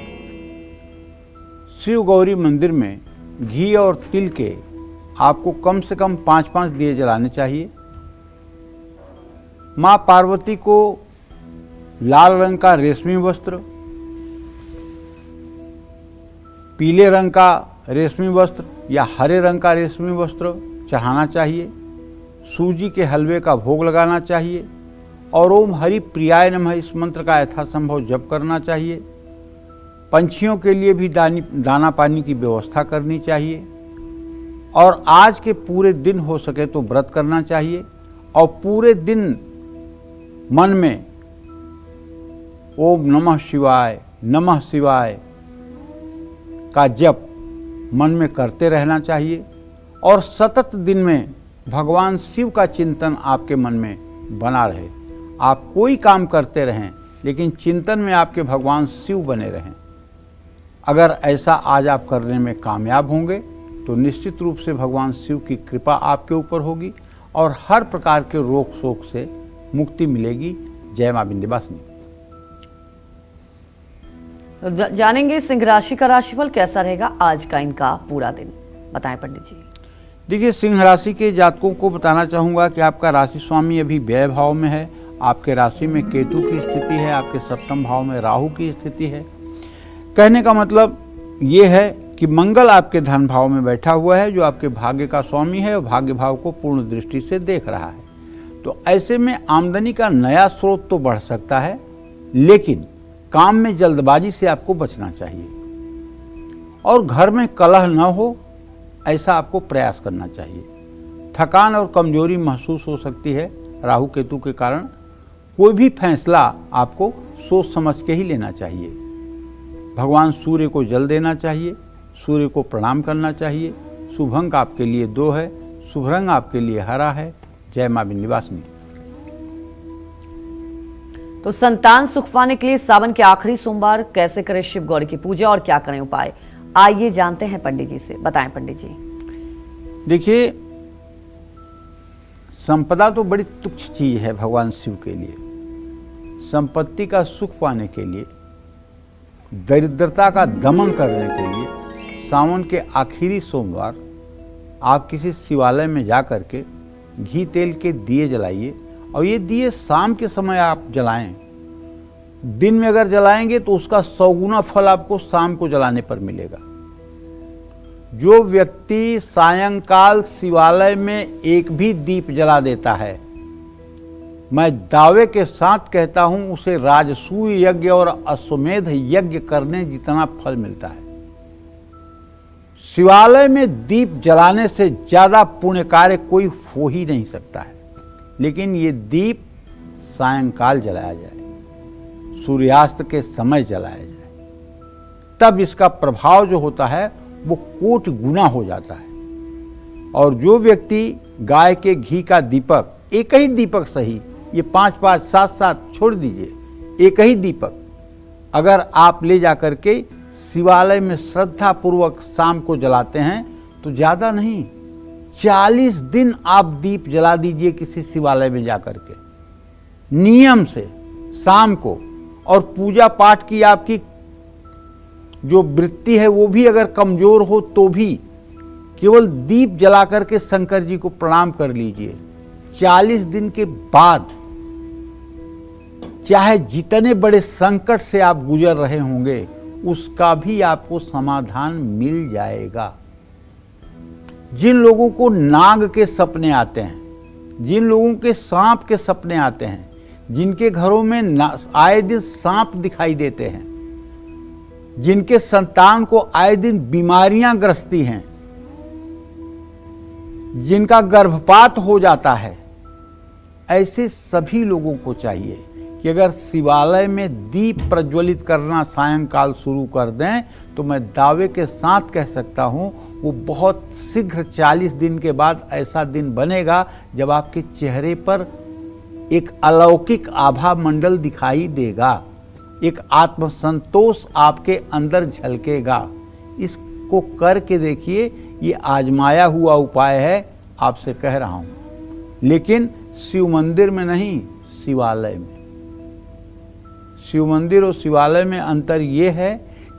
Speaker 2: शिव गौरी मंदिर में घी और तिल के आपको कम से कम 5-5 दिए जलाने चाहिए। माँ पार्वती को लाल रंग का रेशमी वस्त्र, पीले रंग का रेशमी वस्त्र या हरे रंग का रेशमी वस्त्र चढ़ाना चाहिए। सूजी के हलवे का भोग लगाना चाहिए और ओम हरि प्रियाय नमः इस मंत्र का यथासंभव जप करना चाहिए। पंछियों के लिए भी दाना पानी की व्यवस्था करनी चाहिए और आज के पूरे दिन हो सके तो व्रत करना चाहिए और पूरे दिन मन में ओम नमः शिवाय का जप मन में करते रहना चाहिए और सतत दिन में भगवान शिव का चिंतन आपके मन में बना रहे। आप कोई काम करते रहें लेकिन चिंतन में आपके भगवान शिव बने रहें। अगर ऐसा आज आप करने में कामयाब होंगे तो निश्चित रूप से भगवान शिव की कृपा आपके ऊपर होगी और हर प्रकार के रोग शोक से मुक्ति मिलेगी। जय मां विंध्यवासिनी।
Speaker 1: जानेंगे सिंह राशि का राशिफल कैसा रहेगा आज का इनका पूरा दिन, बताएं पंडित जी।
Speaker 2: देखिए, सिंह राशि के जातकों को बताना चाहूँगा कि आपका राशि स्वामी अभी व्यय भाव में है। आपके राशि में केतु की स्थिति है। आपके सप्तम भाव में राहु की स्थिति है। कहने का मतलब ये है कि मंगल आपके धन भाव में बैठा हुआ है जो आपके भाग्य का स्वामी है और भाग्य भाव को पूर्ण दृष्टि से देख रहा है। तो ऐसे में आमदनी का नया स्रोत तो बढ़ सकता है, लेकिन काम में जल्दबाजी से आपको बचना चाहिए और घर में कलह न हो ऐसा आपको प्रयास करना चाहिए। थकान और कमजोरी महसूस हो सकती है राहु केतु के कारण। कोई भी फैसला आपको सोच समझ के ही लेना चाहिए। भगवान सूर्य को जल देना चाहिए, सूर्य को प्रणाम करना चाहिए। शुभ अंक आपके लिए 2 है, शुभ रंग आपके लिए हरा है। जय मां विंध्यवासिनी।
Speaker 1: तो संतान सुख पाने के लिए सावन के आखिरी सोमवार कैसे करें शिव गौरी की पूजा और क्या करें उपाय, आइए जानते हैं पंडित जी से। बताएं पंडित जी।
Speaker 2: देखिए, संपदा तो बड़ी तुच्छ चीज है भगवान शिव के लिए। संपत्ति का सुख पाने के लिए, दरिद्रता का दमन करने के लिए सावन के आखिरी सोमवार आप किसी शिवालय में जा कर के घी तेल के दिए जलाइए और ये दिए शाम के समय आप जलाएं। दिन में अगर जलाएंगे तो उसका 100 गुना फल आपको शाम को जलाने पर मिलेगा। जो व्यक्ति सायंकाल शिवालय में एक भी दीप जला देता है, मैं दावे के साथ कहता हूं उसे राजसूय यज्ञ और अश्वमेध यज्ञ करने जितना फल मिलता है। शिवालय में दीप जलाने से ज्यादा पुण्य कार्य कोई हो ही नहीं सकता है। लेकिन ये दीप सायंकाल जलाया जाए, सूर्यास्त के समय जलाया जाए, तब इसका प्रभाव जो होता है वो कोटि गुना हो जाता है। और जो व्यक्ति गाय के घी का दीपक, एक ही दीपक सही, ये 5-5, 7-7 छोड़ दीजिए, एक ही दीपक अगर आप ले जा करके शिवालय में श्रद्धा पूर्वक शाम को जलाते हैं तो ज्यादा नहीं, 40 दिन आप दीप जला दीजिए किसी शिवालय में जाकर के नियम से शाम को। और पूजा पाठ की आपकी जो वृत्ति है वो भी अगर कमजोर हो तो भी केवल दीप जला करके शंकर जी को प्रणाम कर लीजिए। 40 दिन के बाद चाहे जितने बड़े संकट से आप गुजर रहे होंगे उसका भी आपको समाधान मिल जाएगा। जिन लोगों को नाग के सपने आते हैं, जिन लोगों के सांप के सपने आते हैं, जिनके घरों में आए दिन सांप दिखाई देते हैं, जिनके संतान को आए दिन बीमारियां ग्रसती हैं, जिनका गर्भपात हो जाता है, ऐसे सभी लोगों को चाहिए कि अगर शिवालय में दीप प्रज्वलित करना सायंकाल शुरू कर दें तो मैं दावे के साथ कह सकता हूं वो बहुत शीघ्र 40 दिन के बाद ऐसा दिन बनेगा जब आपके चेहरे पर एक अलौकिक आभा मंडल दिखाई देगा, एक आत्मसंतोष आपके अंदर झलकेगा। इसको करके देखिए, ये आजमाया हुआ उपाय है, आपसे कह रहा हूं। लेकिन शिव मंदिर में नहीं, शिवालय में। शिव मंदिर और शिवालय में अंतर ये है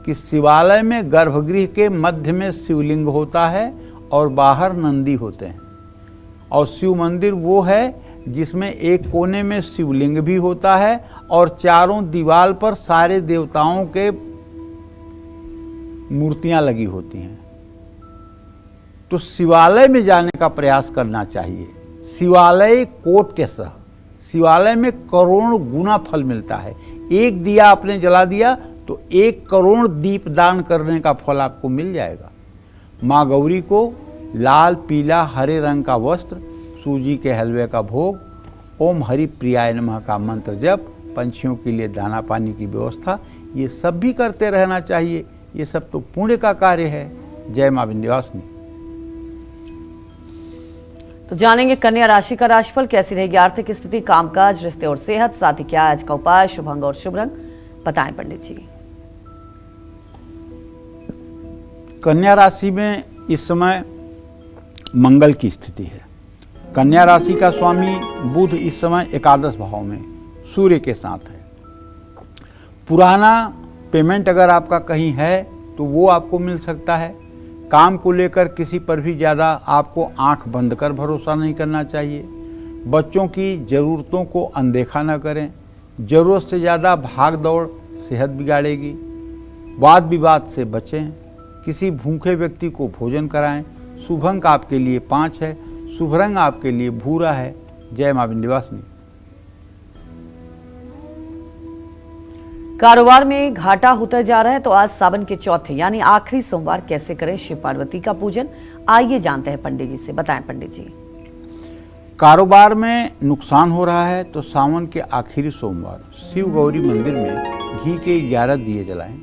Speaker 2: कि शिवालय में गर्भगृह के मध्य में शिवलिंग होता है और बाहर नंदी होते हैं, और शिव मंदिर वो है जिसमें एक कोने में शिवलिंग भी होता है और चारों दीवार पर सारे देवताओं के मूर्तियां लगी होती हैं। तो शिवालय में जाने का प्रयास करना चाहिए। शिवालय कोट्यसः, शिवालय में करोड़ गुना फल मिलता है। एक दिया आपने जला दिया तो 1 करोड़ दीप दान करने का फल आपको मिल जाएगा। माँ गौरी को लाल, पीला, हरे रंग का वस्त्र, सूजी के हलवे का भोग, ओम हरि प्रियाय नमः का मंत्र जप, पंछियों के लिए दाना पानी की व्यवस्था, ये सब भी करते रहना चाहिए। ये सब तो पुण्य का कार्य है। जय मां विंध्यवासिनी।
Speaker 1: तो जानेंगे कन्या राशि का राशिफल, कैसी रहेगी आर्थिक स्थिति, कामकाज, रिश्ते और सेहत, साथ ही क्या आज का उपाय, शुभ अंग और शुभ रंग, बताएं पंडित जी।
Speaker 2: कन्या राशि में इस समय मंगल की स्थिति है। कन्या राशि का स्वामी बुध इस समय एकादश भाव में सूर्य के साथ है। पुराना पेमेंट अगर आपका कहीं है तो वो आपको मिल सकता है। काम को लेकर किसी पर भी ज़्यादा आपको आंख बंद कर भरोसा नहीं करना चाहिए। बच्चों की ज़रूरतों को अनदेखा न करें। ज़रूरत से ज़्यादा भाग दौड़ सेहत बिगाड़ेगी। वाद विवाद से बचें। किसी भूखे व्यक्ति को भोजन कराएं। शुभ अंक आपके लिए 5 है। शुभ रंग आपके लिए भूरा है। जय मां विंध्यवासिनी।
Speaker 1: कारोबार में घाटा होता जा रहा है, तो आज सावन के चौथे यानी आखिरी सोमवार कैसे करें शिव पार्वती का पूजन, आइए जानते हैं पंडित जी से। बताएं पंडित जी।
Speaker 2: कारोबार में नुकसान हो रहा है तो सावन के आखिरी सोमवार शिव गौरी मंदिर में घी के 11 दिए जलाएं,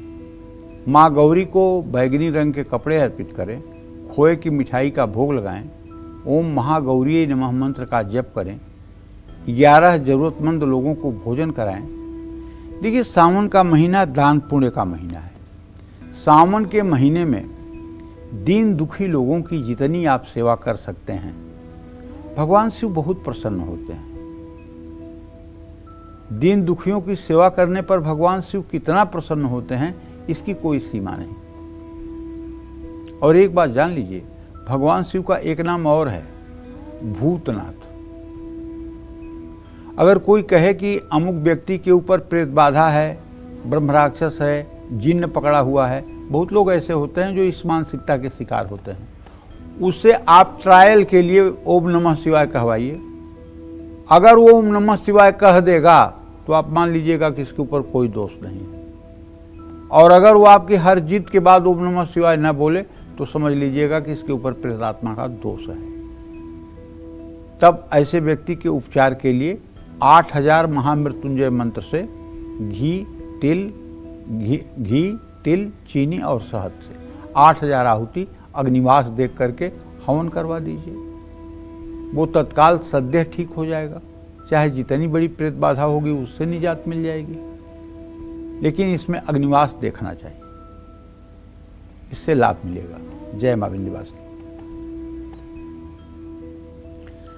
Speaker 2: माँ गौरी को बैगनी रंग के कपड़े अर्पित करें, खोए की मिठाई का भोग लगाएं, ओम महागौरी नमः मंत्र का जप करें, 11 जरूरतमंद लोगों को भोजन कराएं। देखिए, सावन का महीना दान पुण्य का महीना है। सावन के महीने में दीन दुखी लोगों की जितनी आप सेवा कर सकते हैं, भगवान शिव बहुत प्रसन्न होते हैं। दीन दुखियों की सेवा करने पर भगवान शिव कितना प्रसन्न होते हैं, इसकी कोई सीमा नहीं। और एक बात जान लीजिए, भगवान शिव का एक नाम और है, भूतनाथ। अगर कोई कहे कि अमुक व्यक्ति के ऊपर प्रेत बाधा है, ब्रह्म राक्षस है, जिन्न पकड़ा हुआ है, बहुत लोग ऐसे होते हैं जो इस मानसिकता के शिकार होते हैं, उससे आप ट्रायल के लिए ओम नमः शिवाय कहवाइए। अगर वो ओम नमः शिवाय कह देगा तो आप मान लीजिएगा कि इसके ऊपर कोई दोष नहीं है, और अगर वो आपकी हर जिद के बाद ओम नमः शिवाय न बोले तो समझ लीजिएगा कि इसके ऊपर प्रेतात्मा का दोष है। तब ऐसे व्यक्ति के उपचार के लिए 8000 महामृत्युंजय मंत्र से घी तिल चीनी और शहद से 8000 आहुति अग्निवास देख करके हवन करवा दीजिए। वो तत्काल सद्य ठीक हो जाएगा, चाहे जितनी बड़ी प्रेत बाधा होगी उससे निजात मिल जाएगी। लेकिन इसमें अग्निवास देखना चाहिए, इससे लाभ मिलेगा। जय मां विंध्यवासिनी।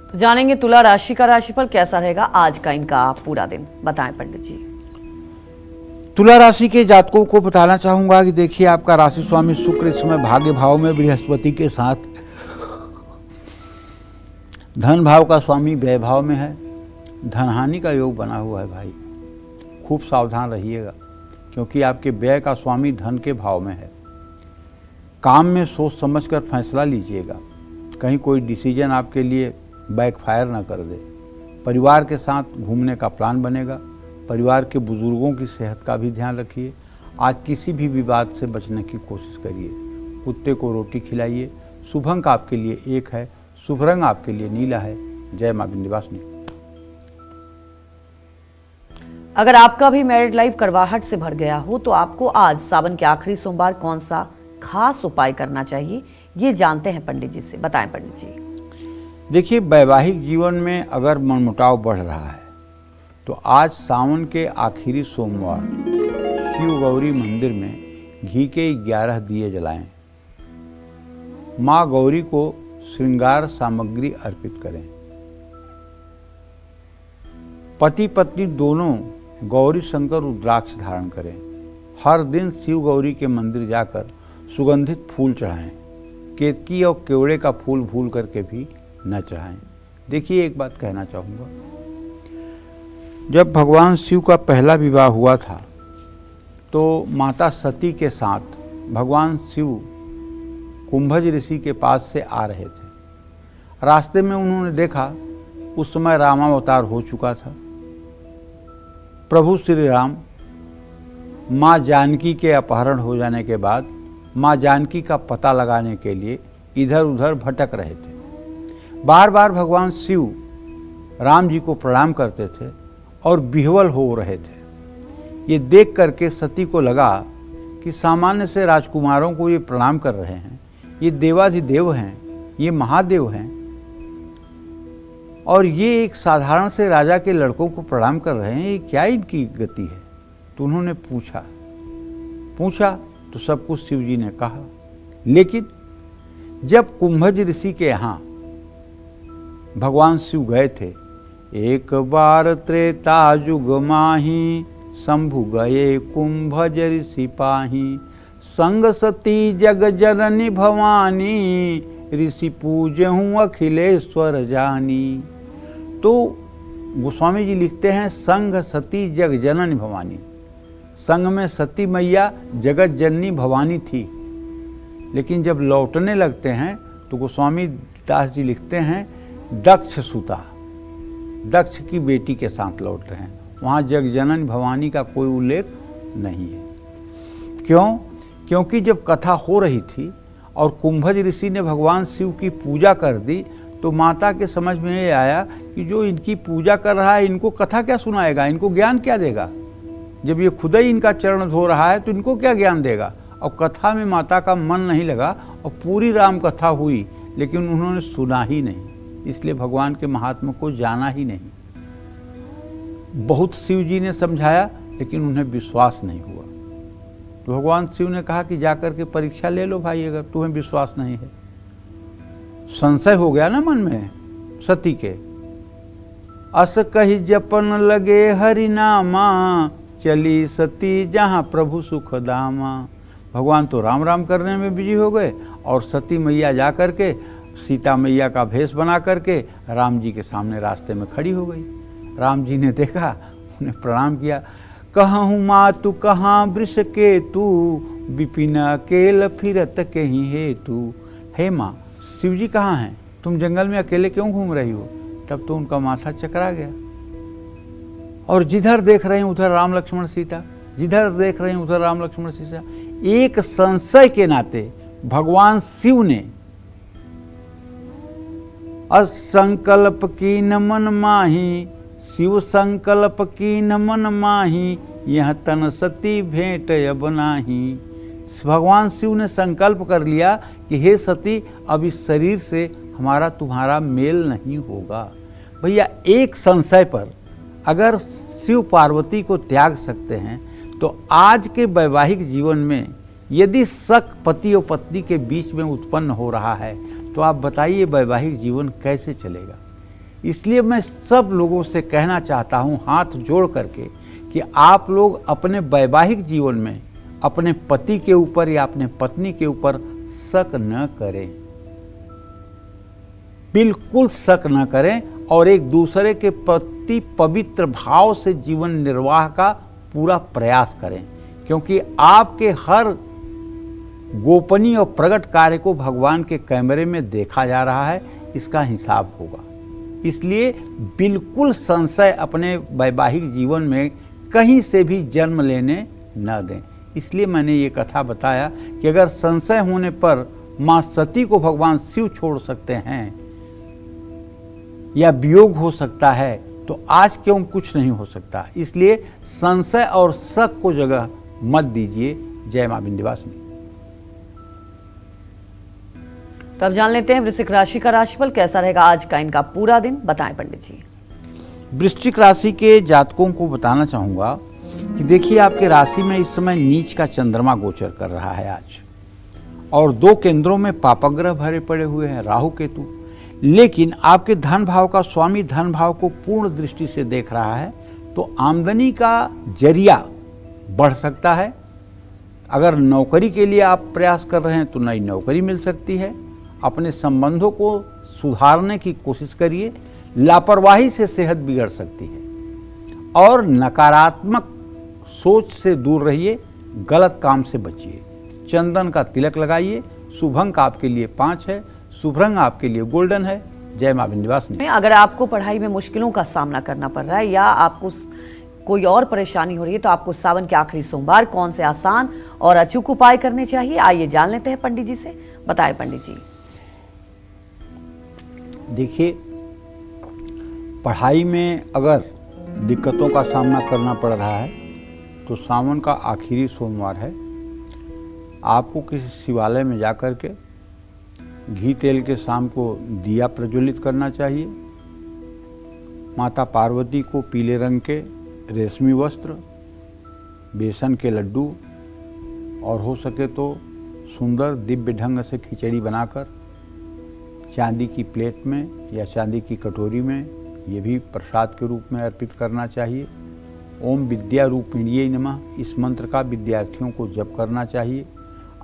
Speaker 1: तो जानेंगे तुला राशि का राशिफल कैसा रहेगा आज का इनका पूरा दिन। बताएं पंडित जी।
Speaker 2: तुला राशि के जातकों को बताना चाहूंगा कि देखिए, आपका राशि स्वामी शुक्र इस समय भाग्य भाव में बृहस्पति के साथ, धन भाव का स्वामी व्यय भाव में है। धनहानि का योग बना हुआ है भाई, खूब सावधान रहिएगा, क्योंकि आपके व्यय का स्वामी धन के भाव में है। काम में सोच समझकर फैसला लीजिएगा, कहीं कोई डिसीजन आपके लिए बैकफायर ना कर दे। परिवार के साथ घूमने का प्लान बनेगा। परिवार के बुजुर्गों की सेहत का भी ध्यान रखिए। आज किसी भी विवाद से बचने की कोशिश करिए। कुत्ते को रोटी खिलाइए। शुभ अंक आपके लिए 1 है, शुभ रंग आपके लिए नीला है। जय मां विंध्यवासिनी।
Speaker 1: अगर आपका भी मैरिड लाइफ करवाहट से भर गया हो तो आपको आज सावन के आखिरी सोमवार कौन सा खास उपाय करना चाहिए, ये जानते हैं पंडित जी से। बताएं पंडित जी।
Speaker 2: देखिए, वैवाहिक जीवन में अगर मनमुटाव बढ़ रहा है तो आज सावन के आखिरी सोमवार शिव गौरी मंदिर में घी के 11 दिए जलाएं। माँ गौरी को श्रृंगार सामग्री अर्पित करें। पति पत्नी दोनों गौरी शंकर रुद्राक्ष धारण करें। हर दिन शिव गौरी के मंदिर जाकर सुगंधित फूल चढ़ाएं। केतकी और केवड़े का फूल भूल करके भी न चढ़ाएं। देखिए, एक बात कहना चाहूँगा, जब भगवान शिव का पहला विवाह हुआ था तो माता सती के साथ भगवान शिव कुंभज ऋषि के पास से आ रहे थे। रास्ते में उन्होंने देखा, उस समय रामावतार हो चुका था। प्रभु श्री राम माँ जानकी के अपहरण हो जाने के बाद माँ जानकी का पता लगाने के लिए इधर उधर भटक रहे थे। बार बार भगवान शिव राम जी को प्रणाम करते थे और विह्वल हो रहे थे। ये देख करके सती को लगा कि सामान्य से राजकुमारों को ये प्रणाम कर रहे हैं, ये देवाधिदेव हैं, ये महादेव हैं, और ये एक साधारण से राजा के लड़कों को प्रणाम कर रहे हैं, ये क्या इनकी गति है। तो उन्होंने पूछा तो सब कुछ शिव जी ने कहा। लेकिन जब कुंभज ऋषि के यहाँ भगवान शिव गए थे, एक बार त्रेता युग माही शंभु गए कुंभज ऋषि पाही, संग सती जग जननी भवानी, ऋषि पूजहूँ अखिलेश्वर जानी। तो गोस्वामी जी लिखते हैं, संग सती जग जननी भवानी। संग में सती मैया जगत जननी भवानी थी, लेकिन जब लौटने लगते हैं तो गोस्वामी दास जी लिखते हैं, दक्ष सुता, दक्ष की बेटी के साथ लौट रहे हैं। वहाँ जग जननी भवानी का कोई उल्लेख नहीं है। क्यों? क्योंकि जब कथा हो रही थी और कुंभज ऋषि ने भगवान शिव की पूजा कर दी तो माता के समझ में ये आया कि जो इनकी पूजा कर रहा है इनको कथा क्या सुनाएगा, इनको ज्ञान क्या देगा। जब ये खुद ही इनका चरण धो रहा है तो इनको क्या ज्ञान देगा। और कथा में माता का मन नहीं लगा और पूरी राम कथा हुई, लेकिन उन्होंने सुना ही नहीं, इसलिए भगवान के महात्मा को जाना ही नहीं। बहुत शिव जी ने समझाया लेकिन उन्हें विश्वास नहीं हुआ। तो भगवान शिव ने कहा कि जाकर के परीक्षा ले लो भाई, अगर तुम्हें विश्वास नहीं है। संशय हो गया ना मन में सती के। अस कही जपन लगे हरि नामा, चली सती जहाँ प्रभु सुख दामा। भगवान तो राम राम करने में बिजी हो गए और सती मैया जा कर के सीता मैया का भेष बना करके राम जी के सामने रास्ते में खड़ी हो गई। राम जी ने देखा, उन्हें प्रणाम किया। कहूँ मातु कहाँ वृष के तू, विपिन अकेल फिरत कहीं हे तू। हे माँ, शिव जी कहाँ हैं? तुम जंगल में अकेले क्यों घूम रही हो? तब तो उनका माथा चकरा गया और जिधर देख रहे हैं उधर राम लक्ष्मण सीता, जिधर देख रहे हैं उधर राम लक्ष्मण सीता। एक संशय के नाते भगवान शिव ने असंकल्प की न मन माही, शिव संकल्प की न मन माही, यह तन सती भेंट अब नाही। भगवान शिव ने संकल्प कर लिया कि हे सती, अब इस शरीर से हमारा तुम्हारा मेल नहीं होगा। भैया, एक संशय पर अगर शिव पार्वती को त्याग सकते हैं तो आज के वैवाहिक जीवन में यदि शक पति और पत्नी के बीच में उत्पन्न हो रहा है तो आप बताइए वैवाहिक जीवन कैसे चलेगा। इसलिए मैं सब लोगों से कहना चाहता हूँ हाथ जोड़ करके कि आप लोग अपने वैवाहिक जीवन में अपने पति के ऊपर या अपने पत्नी के ऊपर शक न करें, बिल्कुल शक न करें और एक दूसरे के प्रति पवित्र भाव से जीवन निर्वाह का पूरा प्रयास करें, क्योंकि आपके हर गोपनीय और प्रकट कार्य को भगवान के कैमरे में देखा जा रहा है, इसका हिसाब होगा। इसलिए बिल्कुल संशय अपने वैवाहिक जीवन में कहीं से भी जन्म लेने न दें। इसलिए मैंने ये कथा बताया कि अगर संशय होने पर माँ सती को भगवान शिव छोड़ सकते हैं या वियोग हो सकता है तो आज क्यों कुछ नहीं हो सकता। इसलिए संशय और शक को जगह मत दीजिए। जय मां विंध्यवासिनी।
Speaker 1: तो अब जान लेते हैं वृश्चिक राशि का राशिफल कैसा रहेगा आज का इनका पूरा दिन, बताएं पंडित जी।
Speaker 2: वृश्चिक राशि के जातकों को बताना चाहूंगा कि देखिए, आपके राशि में इस समय नीच का चंद्रमा गोचर कर रहा है आज, और 2 केंद्रों में पापग्रह भरे पड़े हुए हैं, राहु केतु। लेकिन आपके धन भाव का स्वामी धन भाव को पूर्ण दृष्टि से देख रहा है, तो आमदनी का जरिया बढ़ सकता है। अगर नौकरी के लिए आप प्रयास कर रहे हैं तो नई नौकरी मिल सकती है। अपने संबंधों को सुधारने की कोशिश करिए। लापरवाही से सेहत बिगड़ सकती है और नकारात्मक सोच से दूर रहिए, गलत काम से बचिए। चंदन का तिलक लगाइए। शुभ अंक आपके लिए 5 है, शुभ रंग आपके लिए गोल्डन है। जय मां विंध्यवासिनी।
Speaker 1: अगर आपको पढ़ाई में मुश्किलों का सामना करना पड़ रहा है या आपको कोई और परेशानी हो रही है तो आपको सावन के आखिरी सोमवार कौन से आसान और अचूक उपाय करने चाहिए, आइए जान लेते हैं पंडित जी से। बताएं पंडित जी।
Speaker 2: देखिए, पढ़ाई में अगर दिक्कतों का सामना करना पड़ रहा है तो सावन का आखिरी सोमवार है। आपको किसी शिवालय में जाकर के घी तेल के शाम को दिया प्रज्वलित करना चाहिए। माता पार्वती को पीले रंग के रेशमी वस्त्र, बेसन के लड्डू और हो सके तो सुंदर दिव्य ढंग से खिचड़ी बनाकर चांदी की प्लेट में या चांदी की कटोरी में ये भी प्रसाद के रूप में अर्पित करना चाहिए। ओम विद्या रूपिण्यै नमः इस मंत्र का विद्यार्थियों को जप करना चाहिए।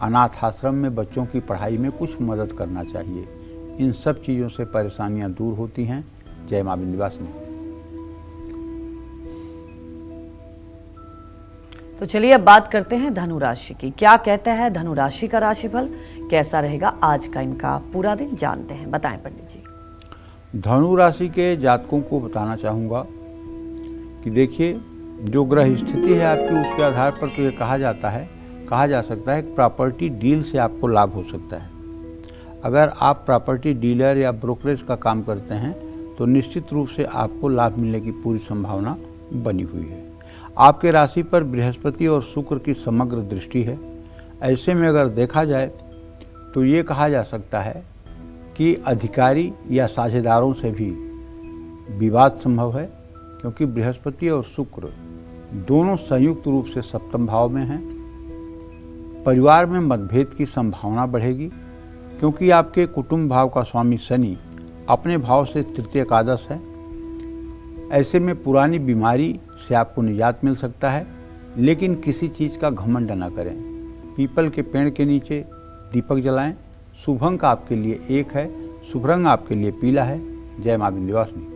Speaker 2: अनाथ आश्रम में बच्चों की पढ़ाई में कुछ मदद करना चाहिए। इन सब चीज़ों से परेशानियां दूर होती हैं। जय मां विंध्यवासिनी।
Speaker 1: तो चलिए अब बात करते हैं धनु राशि की। क्या कहता है धनु राशि का राशिफल, कैसा रहेगा आज का इनका पूरा दिन, जानते हैं। बताएं पंडित जी।
Speaker 2: धनु राशि के जातकों को बताना चाहूँगा कि देखिए, जो ग्रह स्थिति है आपकी, उसके आधार पर तो ये कहा जा सकता है कि प्रॉपर्टी डील से आपको लाभ हो सकता है। अगर आप प्रॉपर्टी डीलर या ब्रोकरेज का काम करते हैं तो निश्चित रूप से आपको लाभ मिलने की पूरी संभावना बनी हुई है। आपके राशि पर बृहस्पति और शुक्र की समग्र दृष्टि है। ऐसे में अगर देखा जाए तो ये कहा जा सकता है कि अधिकारी या साझेदारों से भी विवाद संभव है, क्योंकि बृहस्पति और शुक्र दोनों संयुक्त रूप से सप्तम भाव में हैं। परिवार में मतभेद की संभावना बढ़ेगी, क्योंकि आपके कुटुंब भाव का स्वामी शनि अपने भाव से तृतीय एकादश है। ऐसे में पुरानी बीमारी से आपको निजात मिल सकता है, लेकिन किसी चीज़ का घमंड न करें। पीपल के पेड़ के नीचे दीपक जलाएं। शुभ अंक आपके लिए 1 है, शुभ रंग आपके लिए पीला है। जय मां विंध्यवासिनी।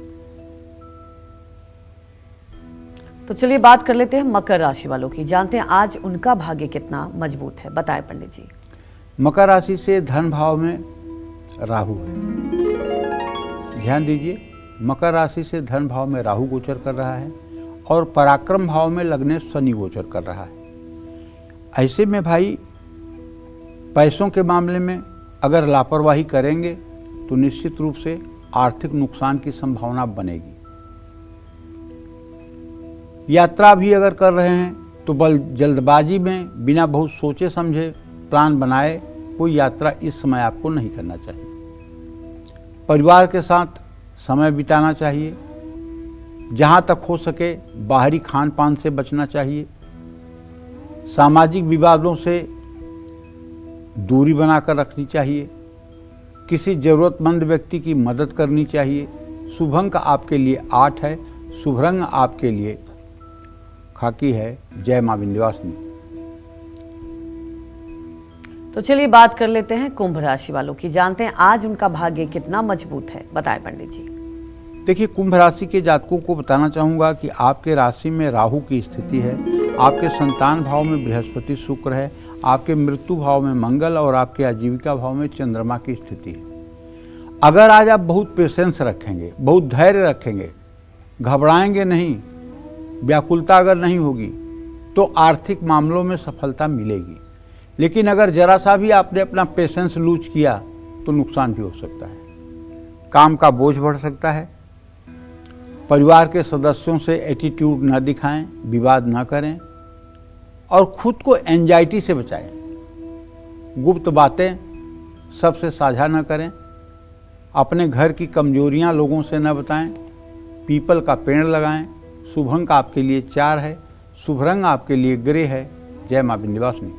Speaker 1: तो चलिए बात कर लेते हैं मकर राशि वालों की। जानते हैं आज उनका भाग्य कितना मजबूत है, बताएं पंडित जी।
Speaker 2: मकर राशि से धन भाव में राहु है। ध्यान दीजिए, मकर राशि से धन भाव में राहु गोचर कर रहा है और पराक्रम भाव में लग्नेश शनि गोचर कर रहा है। ऐसे में भाई पैसों के मामले में अगर लापरवाही करेंगे तो निश्चित रूप से आर्थिक नुकसान की संभावना बनेगी। यात्रा भी अगर कर रहे हैं तो जल्दबाजी में बिना बहुत सोचे समझे प्लान बनाए कोई यात्रा इस समय आपको नहीं करना चाहिए। परिवार के साथ समय बिताना चाहिए। जहाँ तक हो सके बाहरी खान पान से बचना चाहिए। सामाजिक विवादों से दूरी बनाकर रखनी चाहिए। किसी ज़रूरतमंद व्यक्ति की मदद करनी चाहिए। शुभ अंक आपके लिए 8 है, शुभ रंग आपके लिए खाकी है। जय मां विंध्यवासिनी।
Speaker 1: तो चलिए बात कर लेते हैं कुंभ राशि वालों की। जानते हैं आज उनका भाग्य कितना मजबूत है, बताएं पंडित जी।
Speaker 2: देखिए, कुंभ राशि के जातकों को बताना चाहूँगा कि आपके राशि में राहु की स्थिति है, आपके संतान भाव में बृहस्पति शुक्र है, आपके मृत्यु भाव में मंगल और आपके आजीविका भाव में चंद्रमा की स्थिति है। अगर आज आप बहुत पेशेंस रखेंगे, बहुत धैर्य रखेंगे, घबराएंगे नहीं, व्याकुलता अगर नहीं होगी तो आर्थिक मामलों में सफलता मिलेगी। लेकिन अगर जरा सा भी आपने अपना पेशेंस लूज किया तो नुकसान भी हो सकता है। काम का बोझ बढ़ सकता है। परिवार के सदस्यों से एटीट्यूड न दिखाएं, विवाद न करें और खुद को एंजाइटी से बचाएं। गुप्त बातें सबसे साझा न करें। अपने घर की कमजोरियां लोगों से न बताएं। पीपल का पेड़ लगाएं। शुभ अंक आपके लिए 4 है, शुभ रंग आपके लिए ग्रे है। जय मां विंध्यवासिनी।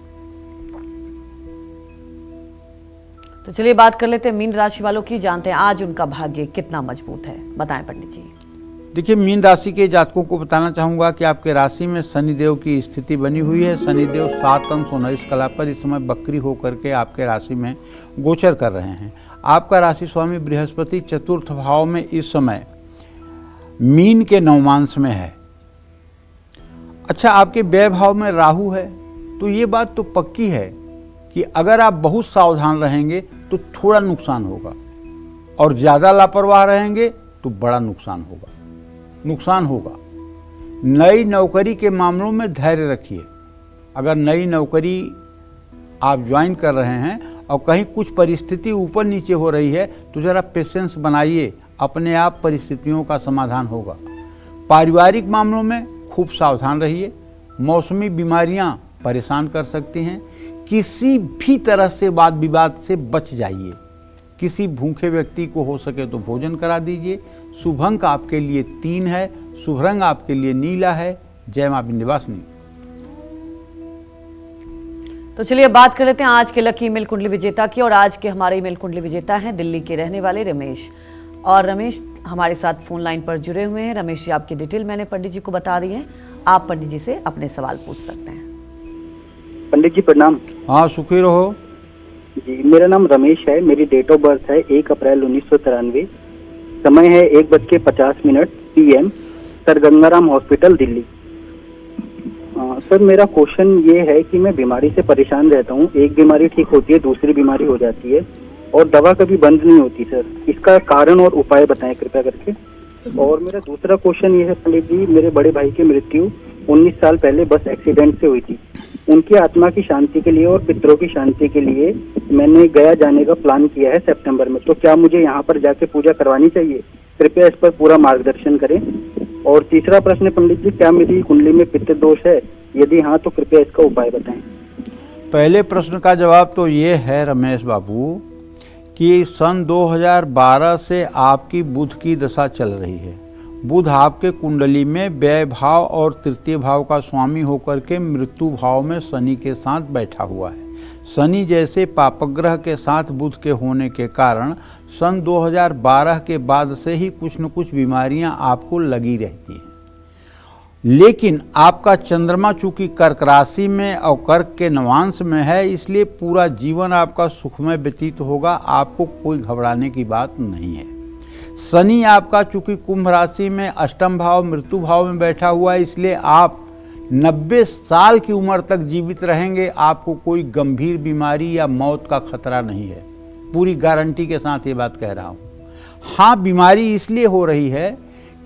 Speaker 1: तो चलिए बात कर लेते हैं मीन राशि वालों की। जानते हैं आज उनका भाग्य कितना मजबूत है, बताएं पंडित जी।
Speaker 2: देखिए, मीन राशि के जातकों को बताना चाहूँगा कि आपके राशि में शनिदेव की स्थिति बनी हुई है। शनिदेव 7 अंश 19 कला पर इस समय बकरी होकर के आपके राशि में गोचर कर रहे हैं। आपका राशि स्वामी बृहस्पति चतुर्थ भाव में इस समय मीन के नवमांश में है। अच्छा, आपके व्यय भाव में राहु है, तो ये बात तो पक्की है कि अगर आप बहुत सावधान रहेंगे तो थोड़ा नुकसान होगा और ज़्यादा लापरवाह रहेंगे तो बड़ा नुकसान होगा। नई नौकरी के मामलों में धैर्य रखिए। अगर नई नौकरी आप ज्वाइन कर रहे हैं और कहीं कुछ परिस्थिति ऊपर नीचे हो रही है तो ज़रा पेशेंस बनाइए, अपने आप परिस्थितियों का समाधान होगा। पारिवारिक मामलों में खूब सावधान रहिए। मौसमी बीमारियां परेशान कर सकती हैं। किसी भी तरह से वाद विवाद से बच जाइए। किसी भूखे व्यक्ति को हो सके तो भोजन करा दीजिए। शुभ अंक आपके लिए 3 है, शुभ रंग आपके लिए नीला है। जय मां विंध्यवासिनी।
Speaker 1: तो चलिए बात कर लेते हैं आज के लकी ईमेल कुंडली विजेता की। और आज के हमारे ईमेल कुंडली विजेता हैं दिल्ली के रहने वाले रमेश। और रमेश हमारे साथ फोन लाइन पर जुड़े हुए हैं। रमेश जी, आपकी डिटेल मैंने पंडित जी को बता दी है। आप पंडित जी से अपने सवाल पूछ सकते हैं।
Speaker 5: पंडित जी प्रणाम।
Speaker 2: हाँ, सुखी रहो
Speaker 5: जी। मेरा नाम रमेश है। मेरी डेट ऑफ बर्थ है 1 अप्रैल 1993। समय है 1:50 PM, sir Gangaram hospital Delhi. Sir मेरा क्वेश्चन ये है कि मैं बीमारी से परेशान रहता हूँ। एक बीमारी ठीक होती है, दूसरी बीमारी हो जाती है और दवा कभी बंद नहीं होती सर। इसका कारण और उपाय बताएं कृपया करके। और मेरा दूसरा क्वेश्चन ये है पंडित जी, मेरे बड़े भाई की मृत्यु 19 साल पहले बस एक्सीडेंट से हुई थी। उनकी आत्मा की शांति के लिए और पितरों की शांति के लिए मैंने गया जाने का प्लान किया है सितंबर में। तो क्या मुझे यहाँ पर जाके पूजा करवानी चाहिए? कृपया इस पर पूरा मार्गदर्शन करें। और तीसरा प्रश्न है पंडित जी, क्या मेरी कुंडली में पितृ दोष है? यदि हाँ तो कृपया इसका उपाय बताएं।
Speaker 2: पहले प्रश्न का जवाब तो ये है रमेश बाबू कि सन 2012 से आपकी बुध की दशा चल रही है। बुध आपके कुंडली में व्यय भाव और तृतीय भाव का स्वामी होकर के मृत्यु भाव में शनि के साथ बैठा हुआ है। शनि जैसे पापग्रह के साथ बुध के होने के कारण सन 2012 के बाद से ही कुछ न कुछ बीमारियां आपको लगी रहती हैं। लेकिन आपका चंद्रमा चूंकि कर्क राशि में और कर्क के नवांश में है, इसलिए पूरा जीवन आपका सुखमय व्यतीत होगा। आपको कोई घबराने की बात नहीं है। शनि आपका चूंकि कुंभ राशि में अष्टम भाव मृत्यु भाव में बैठा हुआ है, इसलिए आप 90 साल की उम्र तक जीवित रहेंगे। आपको कोई गंभीर बीमारी या मौत का खतरा नहीं है। पूरी गारंटी के साथ ये बात कह रहा हूँ। हाँ, बीमारी इसलिए हो रही है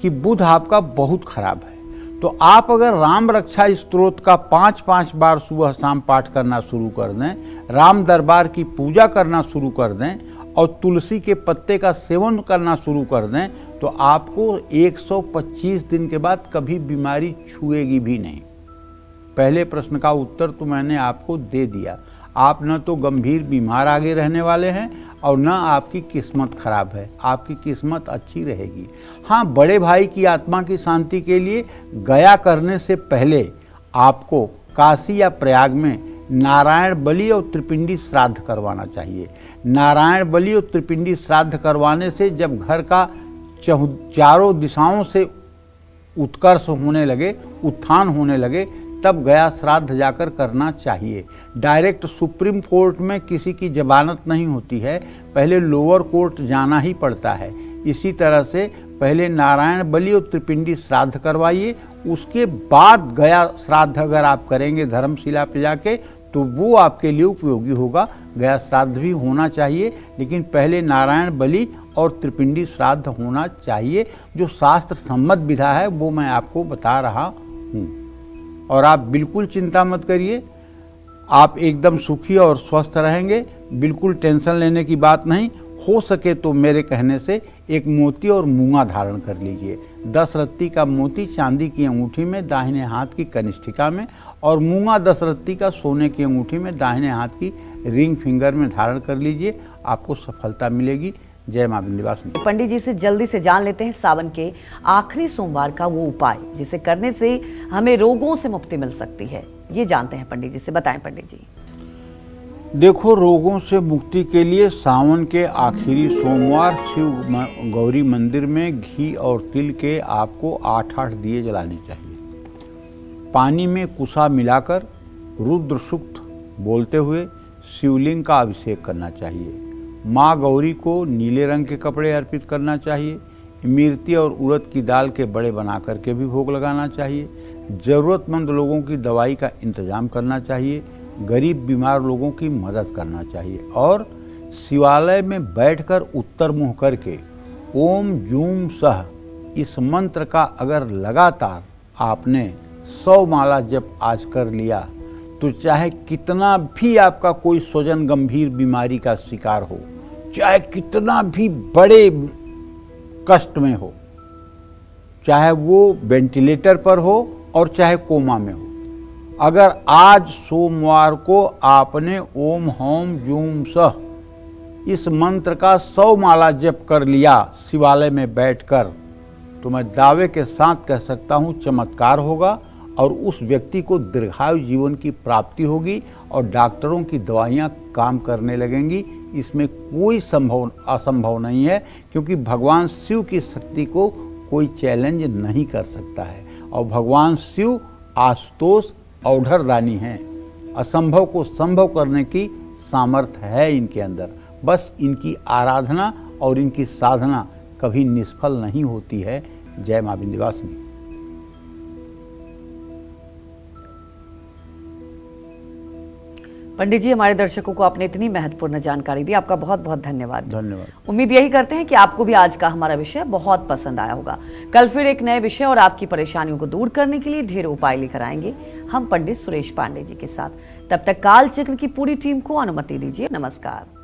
Speaker 2: कि बुध आपका बहुत खराब है। तो आप अगर राम रक्षा स्तोत्र का 5-5 बार सुबह शाम पाठ करना शुरू कर दें, राम दरबार की पूजा करना शुरू कर दें और तुलसी के पत्ते का सेवन करना शुरू कर दें, तो आपको 125 दिन के बाद कभी बीमारी छुएगी भी नहीं। पहले प्रश्न का उत्तर तो मैंने आपको दे दिया। आप न तो गंभीर बीमार आगे रहने वाले हैं और न आपकी किस्मत खराब है। आपकी किस्मत अच्छी रहेगी। हाँ, बड़े भाई की आत्मा की शांति के लिए गया करने से पहले आपको काशी या प्रयाग में नारायण बलि और त्रिपिंडी श्राद्ध करवाना चाहिए। नारायण बलि और त्रिपिंडी श्राद्ध करवाने से जब घर का चारों दिशाओं से उत्कर्ष होने लगे, उत्थान होने लगे, तब गया श्राद्ध जाकर करना चाहिए। डायरेक्ट सुप्रीम कोर्ट में किसी की जमानत नहीं होती है, पहले लोअर कोर्ट जाना ही पड़ता है। इसी तरह से पहले नारायण बलि और त्रिपिंडी श्राद्ध करवाइए, उसके बाद गया श्राद्ध अगर आप करेंगे धर्मशिला पे जाके तो वो आपके लिए उपयोगी होगा। गया श्राद्ध भी होना चाहिए, लेकिन पहले नारायण बलि और त्रिपिंडी श्राद्ध होना चाहिए। जो शास्त्र सम्मत विधा है वो मैं आपको बता रहा हूँ। और आप बिल्कुल चिंता मत करिए, आप एकदम सुखी और स्वस्थ रहेंगे। बिल्कुल टेंशन लेने की बात नहीं। हो सके तो मेरे कहने से एक मोती और मूंगा धारण कर लीजिए। 10 रत्ती का मोती चांदी की अंगूठी में दाहिने हाथ की कनिष्ठिका में, और मूंगा 10 रत्ती का सोने की अंगूठी में दाहिने हाथ की रिंग फिंगर में धारण कर लीजिए। आपको सफलता मिलेगी। जय मां विंध्यवासिनी।
Speaker 1: पंडित जी से जल्दी से जान लेते हैं सावन के आखिरी सोमवार का वो उपाय जिसे करने से हमें रोगों से मुक्ति मिल सकती है। ये जानते हैं पंडित जी से, बताएं पंडित जी।
Speaker 2: देखो, रोगों से मुक्ति के लिए सावन के आखिरी सोमवार शिव गौरी मंदिर में घी और तिल के आपको 8-8 दिए जलाने चाहिए। पानी में कुसा मिलाकर रुद्र सूक्त बोलते हुए शिवलिंग का अभिषेक करना चाहिए। माँ गौरी को नीले रंग के कपड़े अर्पित करना चाहिए। इमरती और उड़द की दाल के बड़े बना करके भी भोग लगाना चाहिए। ज़रूरतमंद लोगों की दवाई का इंतजाम करना चाहिए। गरीब बीमार लोगों की मदद करना चाहिए। और शिवालय में बैठकर उत्तर मुँह करके ओम जूम सह इस मंत्र का अगर लगातार आपने 100 माला जप आज कर लिया तो चाहे कितना भी आपका कोई स्वजन गंभीर बीमारी का शिकार हो, चाहे कितना भी बड़े कष्ट में हो, चाहे वो वेंटिलेटर पर हो और चाहे कोमा में हो, अगर आज सोमवार को आपने ओम होम जूम सह इस मंत्र का 100 माला जप कर लिया शिवालय में बैठकर, तो मैं दावे के साथ कह सकता हूँ चमत्कार होगा और उस व्यक्ति को दीर्घायु जीवन की प्राप्ति होगी और डॉक्टरों की दवाइयाँ काम करने लगेंगी। इसमें कोई असंभव नहीं है, क्योंकि भगवान शिव की शक्ति को कोई चैलेंज नहीं कर सकता है। और भगवान शिव आशुतोष औढ़रदानी हैं। असंभव को संभव करने की सामर्थ्य है इनके अंदर। बस इनकी आराधना और इनकी साधना कभी निष्फल नहीं होती है। जय मां विंध्यवासिनी।
Speaker 1: पंडित जी, हमारे दर्शकों को आपने इतनी महत्वपूर्ण जानकारी दी, आपका बहुत बहुत धन्यवाद।
Speaker 2: धन्यवाद।
Speaker 1: उम्मीद यही करते हैं कि आपको भी आज का हमारा विषय बहुत पसंद आया होगा। कल फिर एक नए विषय और आपकी परेशानियों को दूर करने के लिए ढेर उपाय लेकर आएंगे हम पंडित सुरेश पांडे जी के साथ। तब तक काल चक्र की पूरी टीम को अनुमति दीजिए। नमस्कार।